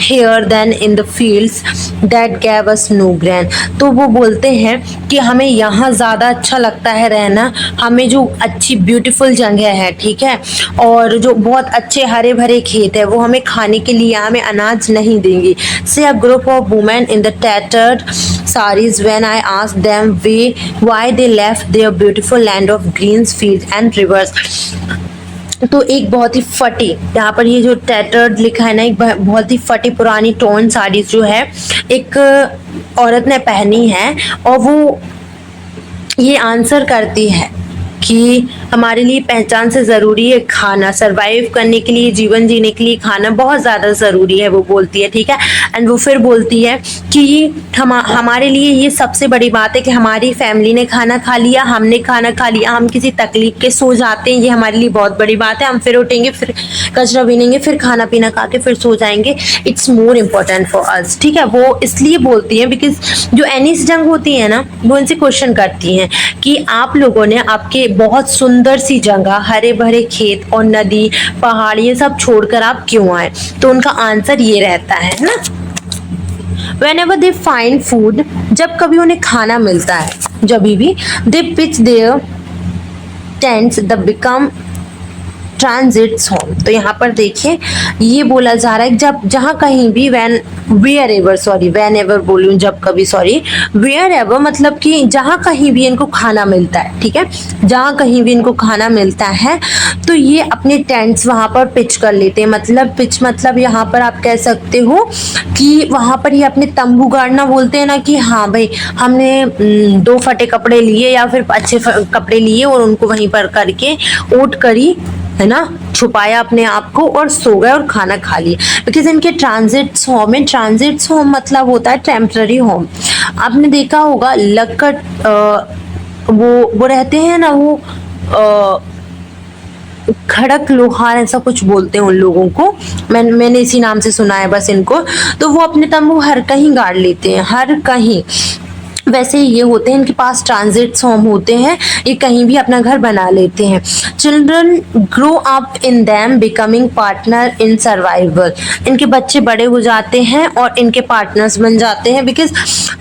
here than in the fields that gave us no grain, तो वो बोलते हैं कि हमें यहाँ ज़्यादा अच्छा लगता है रहना, हमें जो अच्छी ब्यूटीफुल जगह है, ठीक है, और जो बहुत अच्छे हरे भरे खेत है, वो हमें खाने के लिए हमें अनाज नहीं देंगे। से a group of women in the tattered sarees when I asked them why they left their beautiful land of greens fields and rivers, तो एक बहुत ही फटी, यहाँ पर ये जो टैटर्ड लिखा है ना, एक बहुत ही फटी पुरानी टोन साड़ी जो है एक औरत ने पहनी है, और वो ये आंसर करती है कि हमारे लिए पहचान से ज़रूरी है खाना, सरवाइव करने के लिए, जीवन जीने के लिए खाना बहुत ज़्यादा ज़रूरी है, वो बोलती है, ठीक है, एंड वो फिर बोलती है कि हमारे लिए ये सबसे बड़ी बात है कि हमारी फैमिली ने खाना खा लिया, हमने खाना खा लिया, हम किसी तकलीफ के सो जाते हैं, ये हमारे लिए बहुत बड़ी बात है, हम फिर उठेंगे, फिर कचरा बीनेंगे, फिर खाना पीना खा के फिर सो जाएंगे, it's more important for us, ठीक है, वो इसलिए बोलती हैं बिकॉज जो एनीस जंग होती है ना, वो इनसे क्वेश्चन करती हैं कि आप लोगों ने आपके बहुत सुंदर सुंदर सी जगह, हरे भरे खेत और नदी, पहाड़, ये सब छोड़कर आप क्यों आए? तो उनका आंसर ये रहता है ना, whenever they find food, जब कभी उन्हें खाना मिलता है, जब भी they pitch their tents, the become transits home. तो यहाँ पर देखिए ये बोला जा रहा है जब जहाँ कहीं भी वेयर एवर बोलूँ जब कभी, वेयर एवर मतलब कि जहाँ कहीं भी इनको खाना मिलता है, ठीक है, जहाँ कहीं भी इनको खाना मिलता है तो ये अपने टेंट्स वहाँ पर पिच कर लेते हैं। मतलब पिच मतलब यहाँ पर आप कह सकते हो कि वहाँ पर ये अपने तंबू गाड़ना बोलते हैं ना, कि हाँ भाई हमने 2 फटे कपड़े लिए या फिर अच्छे कपड़े लिए और उनको वहीं पर करके ओट करी, है ना, छुपाया अपने आप को और सो गए और खाना खा लिया। बिकॉज इनके ट्रांजिट्स होम में, ट्रांजिट्स होम मतलब होता है टेम्पररी होम। आपने देखा होगा लक्कड़ वो रहते हैं ना, वो खड़क लोहार ऐसा कुछ बोलते हैं उन लोगों को, मैंने इसी नाम से सुना है बस इनको। तो वो अपने तंबू हर कहीं गाड़ लेते हैं, हर कहीं। वैसे ही ये होते हैं, इनके पास ट्रांजिट्स होम होते हैं, ये कहीं भी अपना घर बना लेते हैं। Children grow up in them becoming partner in survival. इनके बच्चे बड़े हो जाते हैं और इनके पार्टनर्स बन जाते हैं, बिकॉज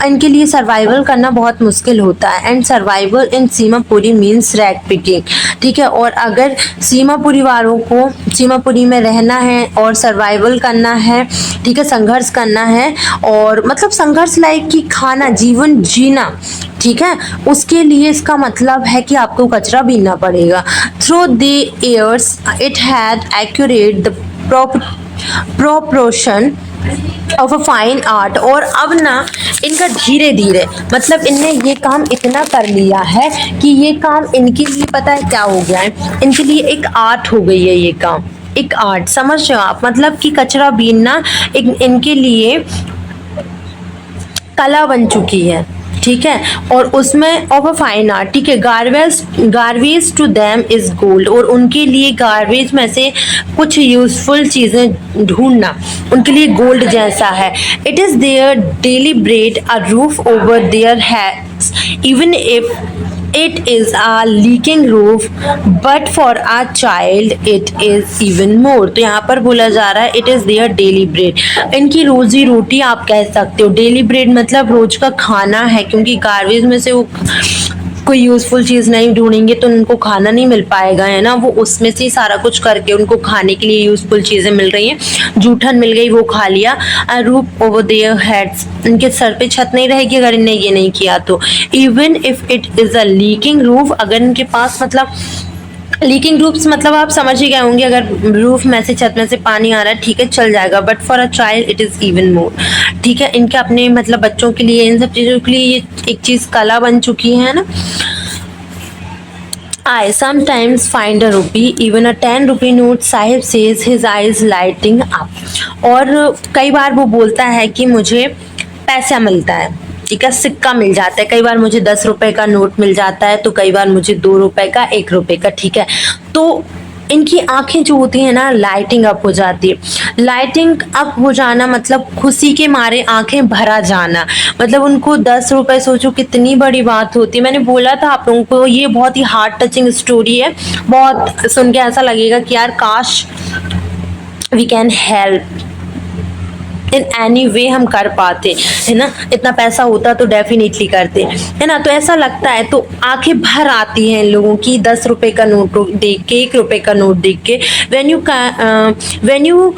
इनके लिए सर्वाइवल करना बहुत मुश्किल होता है। And survival in Seemapuri means rag picking, ठीक है। और अगर सीमापुरी वालों को सीमापुरी में रहना है और सर्वाइवल करना है, ठीक है, संघर्ष करना है, और मतलब संघर्ष लाइक कि खाना, जीवन जीना, ठीक है, उसके लिए इसका मतलब है कि आपको कचरा बीनना पड़ेगा। Through the years it had accurate the proportion of a fine art. और अब ना इनका धीरे धीरे मतलब इनने ये काम इतना कर लिया है कि ये काम इनके लिए पता है क्या हो गया है, इनके लिए एक आर्ट हो गई है ये काम, एक आर्ट, समझ रहे हो आप, मतलब कि कचरा बीनना एक इनके लिए कला बन चुकी है, ठीक है। और उसमें ऑफ अ फाइन आर्ट, ठीक है। Garbage to them is gold. और उनके लिए गार्बेज में से कुछ यूजफुल चीजें ढूंढना उनके लिए गोल्ड जैसा है। It is their daily bread, a roof over their heads, even if it is a leaking roof, but for a child it is even more। तो यहाँ पर बोला जा रहा है it is their daily bread, इनकी रोजी रोटी आप कह सकते हो। डेली ब्रेड मतलब रोज का खाना है, क्योंकि गार्बेज में से वो कोई यूजफुल चीज नहीं ढूंढेंगे तो उनको खाना नहीं मिल पाएगा, है ना। वो उसमें से सारा कुछ करके उनको खाने के लिए यूजफुल चीजें मिल रही हैं। जूठन मिल गई, वो खा लिया। रूफ ओवर देयर हेड्स, इनके सर पे छत नहीं रहेगी अगर इन्हें ये नहीं किया तो। Even if it is a leaking roof, अगर इनके पास मतलब लीकिंग रूफ्स मतलब आप समझ ही गए होंगे, अगर रूफ में से, छत में से पानी आ रहा है, ठीक है, चल जाएगा। But for a child it is even more, ठीक है। इनके अपने मतलब बच्चों के लिए, इन सब चीजों के लिए ये एक चीज कला बन चुकी है ना। I sometimes find a rupee, even a 10 rupee note, Sahib says his eyes lighting up। और कई बार वो बोलता है कि मुझे पैसा मिलता है, ठीक है, सिक्का मिल जाता है। कई बार मुझे 10 रुपए का नोट मिल जाता है, तो कई बार मुझे 2 रुपए का, 1 रुपए का, ठीक है। तो इनकी आंखें जो होती है ना, लाइटिंग अप हो जाती है। लाइटिंग अप हो जाना मतलब खुशी के मारे आंखें भरा जाना, मतलब उनको 10 रुपए, सोचो कितनी बड़ी बात होती है। मैंने बोला था आप लोगों को ये बहुत ही हार्ट टचिंग स्टोरी है, बहुत सुन के ऐसा लगेगा कि यार काश we can help in any way, हम कर पाते, है ना। इतना पैसा होता तो डेफिनेटली करते, है ना। तो ऐसा लगता है, तो आंखें भर आती हैं इन लोगों की 10 रुपए का नोट देख के, 1 रुपए का नोट देख के। When you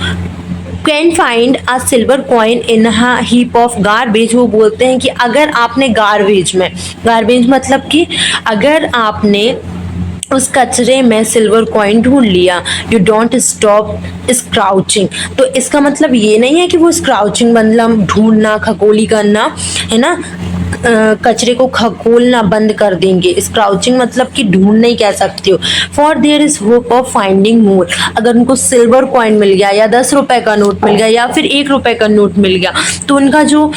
can find a silver coin in a heap of garbage, वो बोलते हैं कि अगर आपने गार्बेज मतलब कि अगर आपने उस कचरे में सिल्वर कॉइन ढूंढ लिया, यू डोंट स्टॉप स्क्राउचिंग। तो इसका मतलब ये नहीं है कि वो स्क्राउचिंग मतलब ढूंढना, खगोली करना, है ना, कचरे को खगोलना बंद कर देंगे। स्क्राउचिंग मतलब कि ढूंढना ही कह सकते हो। For there is hope of finding more, अगर उनको सिल्वर कॉइन मिल गया या 10 रुपए का नोट मिल गया या फिर 1 रुपए का नोट मिल गया, तो उनका जो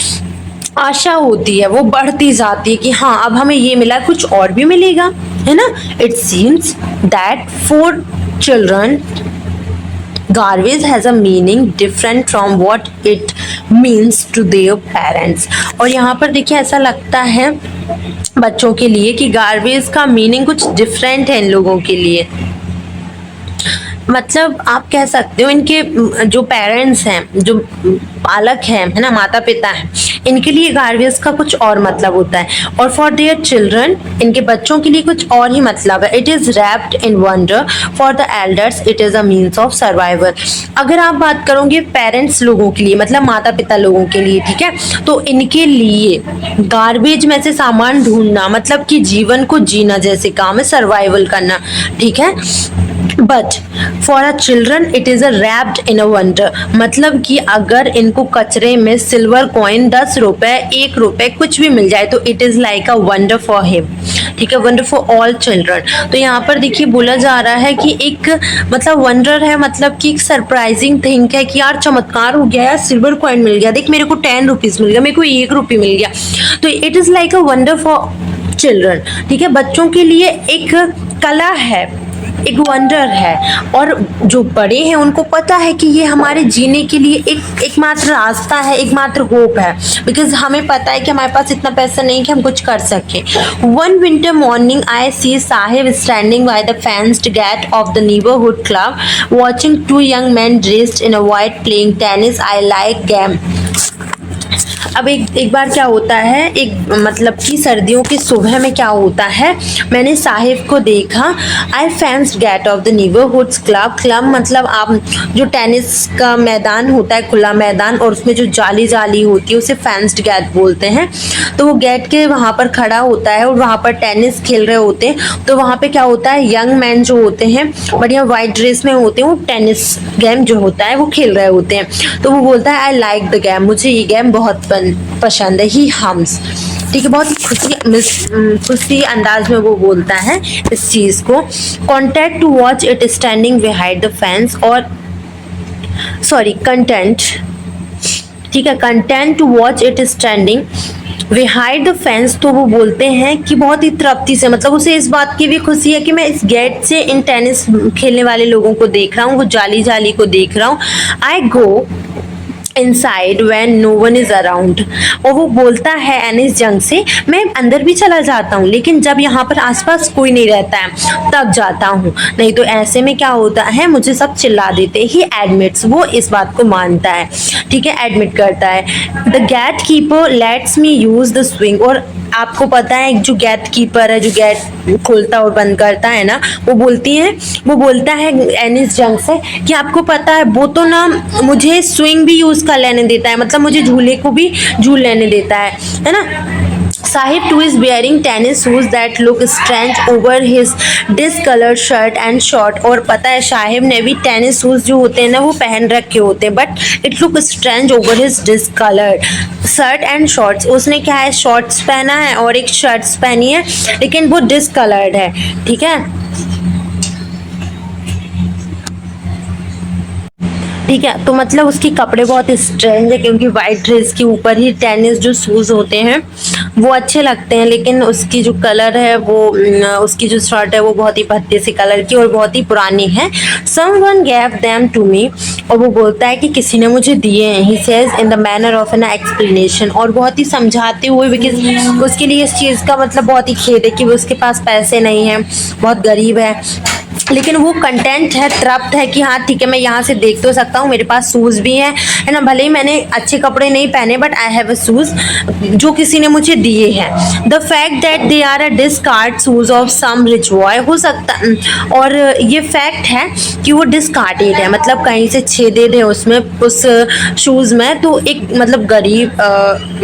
आशा होती है वो बढ़ती जाती है कि हाँ अब हमें ये मिला, कुछ और भी मिलेगा, है ना। It seems that for children garbage has a meaning different from what it means to their parents। और यहाँ पर देखिए ऐसा लगता है बच्चों के लिए कि गार्बेज का मीनिंग कुछ डिफरेंट है इन लोगों के लिए। मतलब आप कह सकते हो इनके जो पेरेंट्स हैं, जो पालक हैं, है ना, माता पिता हैं, इनके लिए गार्बेज का कुछ और मतलब होता है, और फॉर देयर चिल्ड्रन, इनके बच्चों के लिए कुछ और ही मतलब है। It is wrapped in wonder, for the elders it is a means of survival. अगर आप बात करोगे पेरेंट्स लोगों के लिए, मतलब माता पिता लोगों के लिए, ठीक है, तो इनके लिए गार्बेज में से सामान ढूंढना मतलब कि जीवन को जीना जैसे काम है, सर्वाइवल करना, ठीक है। But for a children it is a wrapped in a wonder, मतलब कि अगर इनको कचरे में सिल्वर कॉइन 10 रुपए 1 रुपए कुछ भी मिल जाए तो it is like a wonder for him, ठीक है, वंडर फॉर ऑल चिल्ड्रन। तो यहाँ पर देखिए बोला जा रहा है कि एक मतलब वंडर है, मतलब कि एक सरप्राइजिंग थिंग है कि यार चमत्कार हो गया, यार सिल्वर कॉइन मिल गया, देख मेरे को 10 रुपीज मिल गया, मेरे को 1 रुपये मिल गया। तो it is like a wonder for children, ठीक है, बच्चों के लिए एक कला है, एक वंडर है। और जो बड़े हैं उनको पता है कि ये हमारे जीने के लिए एकमात्र रास्ता है, एकमात्र होप है, बिकॉज हमें पता है कि हमारे पास इतना पैसा नहीं कि हम कुछ कर सके। One winter morning I see Saheb standing by the fenced gate of the neighbourhood club watching two young man dressed in a white playing tennis I like game. अब एक बार क्या होता है, एक मतलब कि सर्दियों की सुबह में क्या होता है, मैंने साहिब को देखा। I fenced gate of the neighbourhood's club, club मतलब आप जो टेनिस का मैदान होता है, खुला मैदान, और उसमें जो जाली जाली होती है उसे फेंस्ड गेट बोलते हैं। तो वो गेट के वहाँ पर खड़ा होता है और वहाँ पर टेनिस खेल रहे होते हैं। तो वहाँ पे क्या होता है, यंग मैन जो होते हैं बढ़िया वाइट ड्रेस में होते हैं, वो टेनिस गेम जो होता है वो खेल रहे होते हैं। तो वो बोलता है आई लाइक द गेम, मुझे ये गेम बहुत पसंद है। ही हम्स, ठीक है, बहुत ही खुशी अंदाज में वो बोलता है इस चीज को। Contact to watch it standing behind the fence, और सॉरी कंटेंट, ठीक है, content to watch it standing behind the fence. तो वो बोलते हैं कि बहुत ही तृप्ति से, मतलब उसे इस बात की भी खुशी है कि मैं इस गेट से इन टेनिस खेलने वाले लोगों को देख रहा हूँ, वो जाली जाली को देख रहा हूँ। I go inside when no one is around, और वो बोलता है एनिस जंग से, मैं अंदर भी चला जाता हूँ लेकिन जब यहाँ पर आसपास कोई नहीं रहता है तब जाता हूँ, नहीं तो ऐसे में क्या होता है मुझे सब चिल्ला देते। ही एडमिट्स, वो इस बात को मानता है, ठीक है, एडमिट करता है। The gatekeeper lets me use the swing, और आपको पता है जो गेट कीपर है, जो गेट खोलता और बंद करता है ना, वो बोलता है एनिस जंग से कि आपको पता है वो तो ना मुझे स्विंग भी यूज कर लेने देता है, मतलब मुझे झूले को भी झूल लेने देता है ना। Sahib two is bearing tennis shoes that look strange over his discoloured shirt and short, और पता है साहिब ने भी टेनिस शूज जो होते हैं ना वो पहन रखे होते हैं, but it look strange over his discoloured shirt and shorts. उसने क्या है, शॉर्ट्स पहना है और एक शर्ट्स पहनी है लेकिन वो डिसकलर्ड है, ठीक है, ठीक है। तो मतलब उसके कपड़े बहुत स्ट्रेंज है क्योंकि वाइट ड्रेस के ऊपर ही टेनिस जो शूज होते हैं वो अच्छे लगते हैं, लेकिन उसकी जो कलर है वो उसकी जो शर्ट है वो बहुत ही भद्दे से कलर की और बहुत ही पुरानी है। Someone gave them to me, और वो बोलता है कि किसी ने मुझे दिए हैं। He says in the manner of an explanation, और बहुत ही समझाते हुए, बिकॉज उसके लिए इस चीज़ का मतलब बहुत ही खेद है कि वो उसके पास पैसे नहीं है, बहुत गरीब है, लेकिन वो कंटेंट है, तृप्त है कि हाँ ठीक है मैं यहाँ से देख तो सकता हूँ, मेरे पास शूज़ भी हैं, है ना, भले ही मैंने अच्छे कपड़े नहीं पहने but I have a shoes जो किसी ने मुझे दिए हैं। The fact that they are a discard shoes of some rich boy, हो सकता, और ये फैक्ट है कि वो डिस्कार्डेड है, मतलब कहीं से छेदेड है उसमें, उस शूज़ में, तो एक मतलब गरीब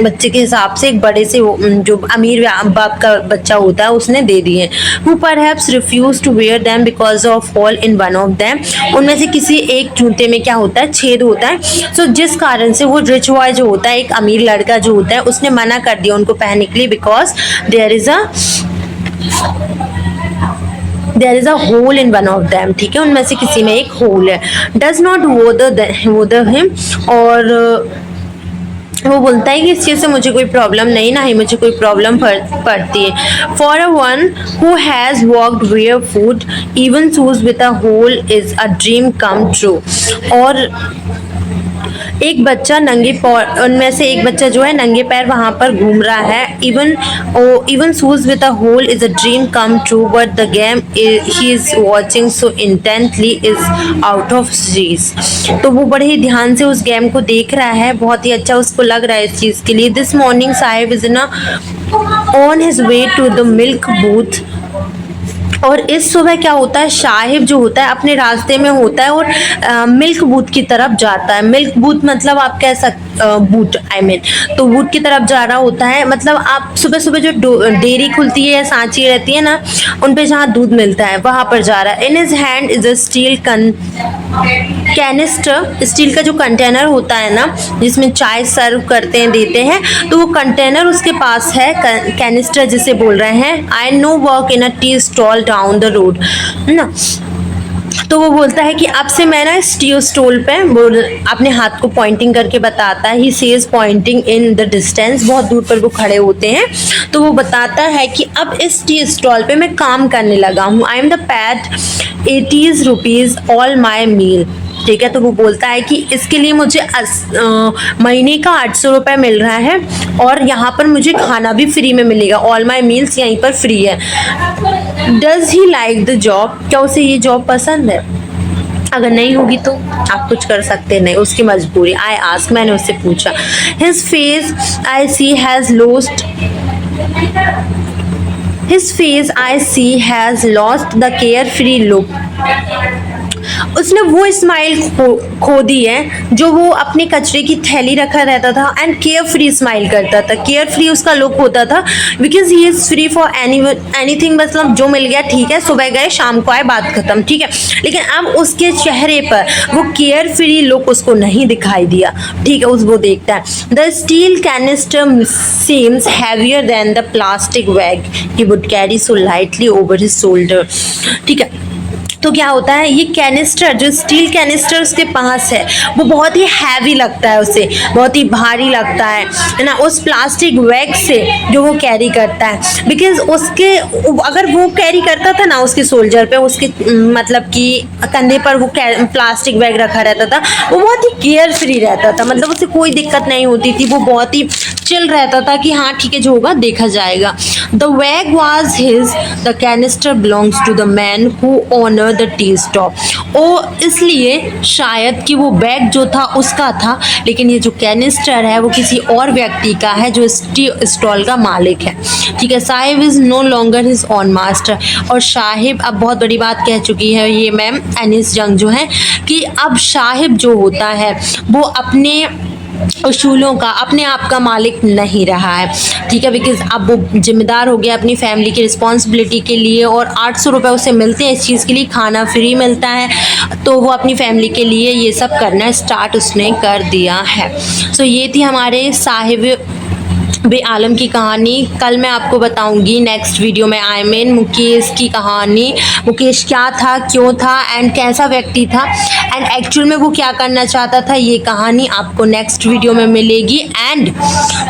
बच्चे के हिसाब से एक बड़े से जो अमीर बाप का बच्चा होता है उसने दे दिए। Who perhaps refuse to wear them because of hole in one of them, उनमें से किसी एक जूते में क्या होता है, छेद होता है। सो जिस कारण से वो रिच बॉय जो होता है, एक अमीर लड़का जो होता है, उसने मना कर दिया उनको पहनने के लिए, because there is a hole in one of them, ठीक है, उनमें से किसी में एक होल है। डज नॉट वोदर हिम, और वो बोलता है कि इस चीज़ से मुझे कोई प्रॉब्लम नहीं, ना ही मुझे कोई प्रॉब्लम पड़ती है। For a one who has walked barefoot even shoes with a hole is a dream come true, और एक बच्चा उनमें से एक बच्चा जो है नंगे पैर वहां पर घूम रहा है. Even shoes with a hole is a dream come true, but the game he is watching so intently is out of reach. तो वो बड़े ही ध्यान से उस गेम को देख रहा है, बहुत ही अच्छा उसको लग रहा है इस चीज के लिए. दिस मॉर्निंग साहिब इज ना on his way to the milk booth. और इस सुबह क्या होता है, साहिब जो होता है अपने रास्ते में होता है और मिल्क बूथ की तरफ जाता है. मिल्क बूथ मतलब आप कह सकते बूथ आई मीन, तो बूथ की तरफ जा रहा होता है. मतलब आप सुबह सुबह जो डेयरी खुलती है या सांची रहती है ना, उन पे जहाँ दूध मिलता है वहां पर जा रहा है. In his hand is a steel canister. Steel का जो कंटेनर होता है ना जिसमें चाय सर्व करते हैं देते हैं, तो वो कंटेनर उसके पास है, कैनिस्टर जिसे बोल रहे हैं. I know work in a tea stall down the road ना. तो वो बोलता है कि अब से मैं ना इस टी स्टॉल पे, अपने हाथ को पॉइंटिंग करके बताता है. He says pointing in the distance, बहुत दूर पर वो खड़े होते हैं. तो वो बताता है कि अब इस टी स्टॉल पे मैं काम करने लगा हूँ. I am the paid 80 rupees all my meal. ठीक है, तो वो बोलता है कि इसके लिए मुझे महीने का 800 रुपये मिल रहा है और यहाँ पर मुझे खाना भी फ्री में मिलेगा. ऑल माई मील्स यहीं पर फ्री है. Does he like the job, क्या उसे ये जॉब पसंद है? अगर नहीं होगी तो आप कुछ कर सकते नहीं, उसकी मजबूरी. आई आस्क, मैंने उससे पूछा. His face I see has lost His face I see has lost the carefree look. उसने वो स्माइल खो दी है जो वो अपने कचरे की थैली रखा रहता था एंड केयर फ्री स्माइल करता था. केयर फ्री उसका लुक होता था because he is free for anything. मतलब जो मिल गया ठीक है, सुबह गए शाम को आए, बात खत्म. ठीक है, लेकिन अब उसके चेहरे पर वो केयर फ्री लुक उसको नहीं दिखाई दिया. ठीक है, वो देखता है. The steel canister seems heavier than the plastic bag he would carry so lightly over his shoulder. ठीक है, तो क्या होता है, ये कैनिस्टर जो स्टील कैनिस्टर उसके पास है वो बहुत ही हैवी लगता है उसे, बहुत ही भारी लगता है ना, उस प्लास्टिक बैग से जो वो कैरी करता है. बिकॉज उसके अगर वो कैरी करता था ना उसके शोल्डर पे, उसके मतलब कि कंधे पर वो प्लास्टिक बैग रखा रहता था, वो बहुत ही केयर फ्री रहता था. मतलब उसे कोई दिक्कत नहीं होती थी, वो बहुत ही चिल रहता था कि हाँ ठीक है जो होगा देखा जाएगा. The bag was his, the canister belongs to the man who owner the tea stop. ओ इसलिए शायद कि वो बैग जो था उसका था, लेकिन ये जो कैनिस्टर है वो किसी और व्यक्ति का है जो इस टी स्टॉल का मालिक है. ठीक है, Saheb is no longer his own master. और साहिब अब बहुत बड़ी बात कह चुकी है ये मैम एनिस जंग जो है कि अब साहिब जो होता है वो अपने उसूलों का, अपने आप का मालिक नहीं रहा है. ठीक है, बिकॉज अब वो जिम्मेदार हो गया अपनी फैमिली की रिस्पॉन्सिबिलिटी के लिए और 800 रुपये उसे मिलते हैं इस चीज़ के लिए, खाना फ्री मिलता है, तो वो अपनी फैमिली के लिए ये सब करना स्टार्ट उसने कर दिया है. सो ये थी हमारे साहिब बे आलम की कहानी. कल मैं आपको बताऊंगी नेक्स्ट वीडियो में आई मीन मुकेश की कहानी. मुकेश क्या था, क्यों था एंड कैसा व्यक्ति था एंड एक्चुअल में वो क्या करना चाहता था, ये कहानी आपको नेक्स्ट वीडियो में मिलेगी. एंड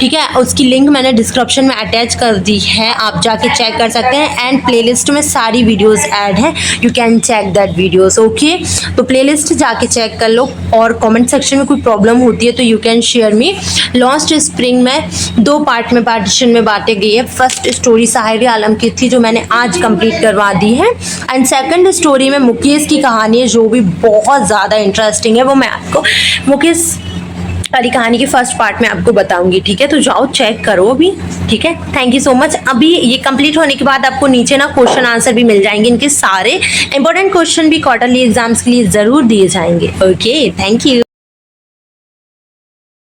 ठीक है, उसकी लिंक मैंने डिस्क्रिप्शन में अटैच कर दी है, आप जाके चेक कर सकते हैं. एंड प्लेलिस्ट में सारी वीडियोस ऐड हैं, you can check that videos. Okay, तो प्लेलिस्ट जाके चेक कर लो. और कमेंट सेक्शन में कोई प्रॉब्लम होती है तो you can share me. Lost spring में 2 पार्ट में पार्टीशन में बांटे गई है. फर्स्ट स्टोरी साहिब आलम की थी जो मैंने आज कंप्लीट करवा दी है एंड सेकंड स्टोरी में मुकेश की कहानी है जो भी बहुत ज़्यादा इंटरेस्टिंग है, वो मैं आपको मुकेश वाली कहानी के फर्स्ट पार्ट में आपको बताऊंगी. ठीक है, तो जाओ चेक करो अभी. ठीक है, थैंक यू सो मच. अभी ये कंप्लीट होने के बाद आपको नीचे ना क्वेश्चन आंसर भी मिल जाएंगे, इनके सारे इंपॉर्टेंट क्वेश्चन भी क्वार्टरली एग्जाम्स के लिए ज़रूर दिए जाएंगे. Okay, thank you.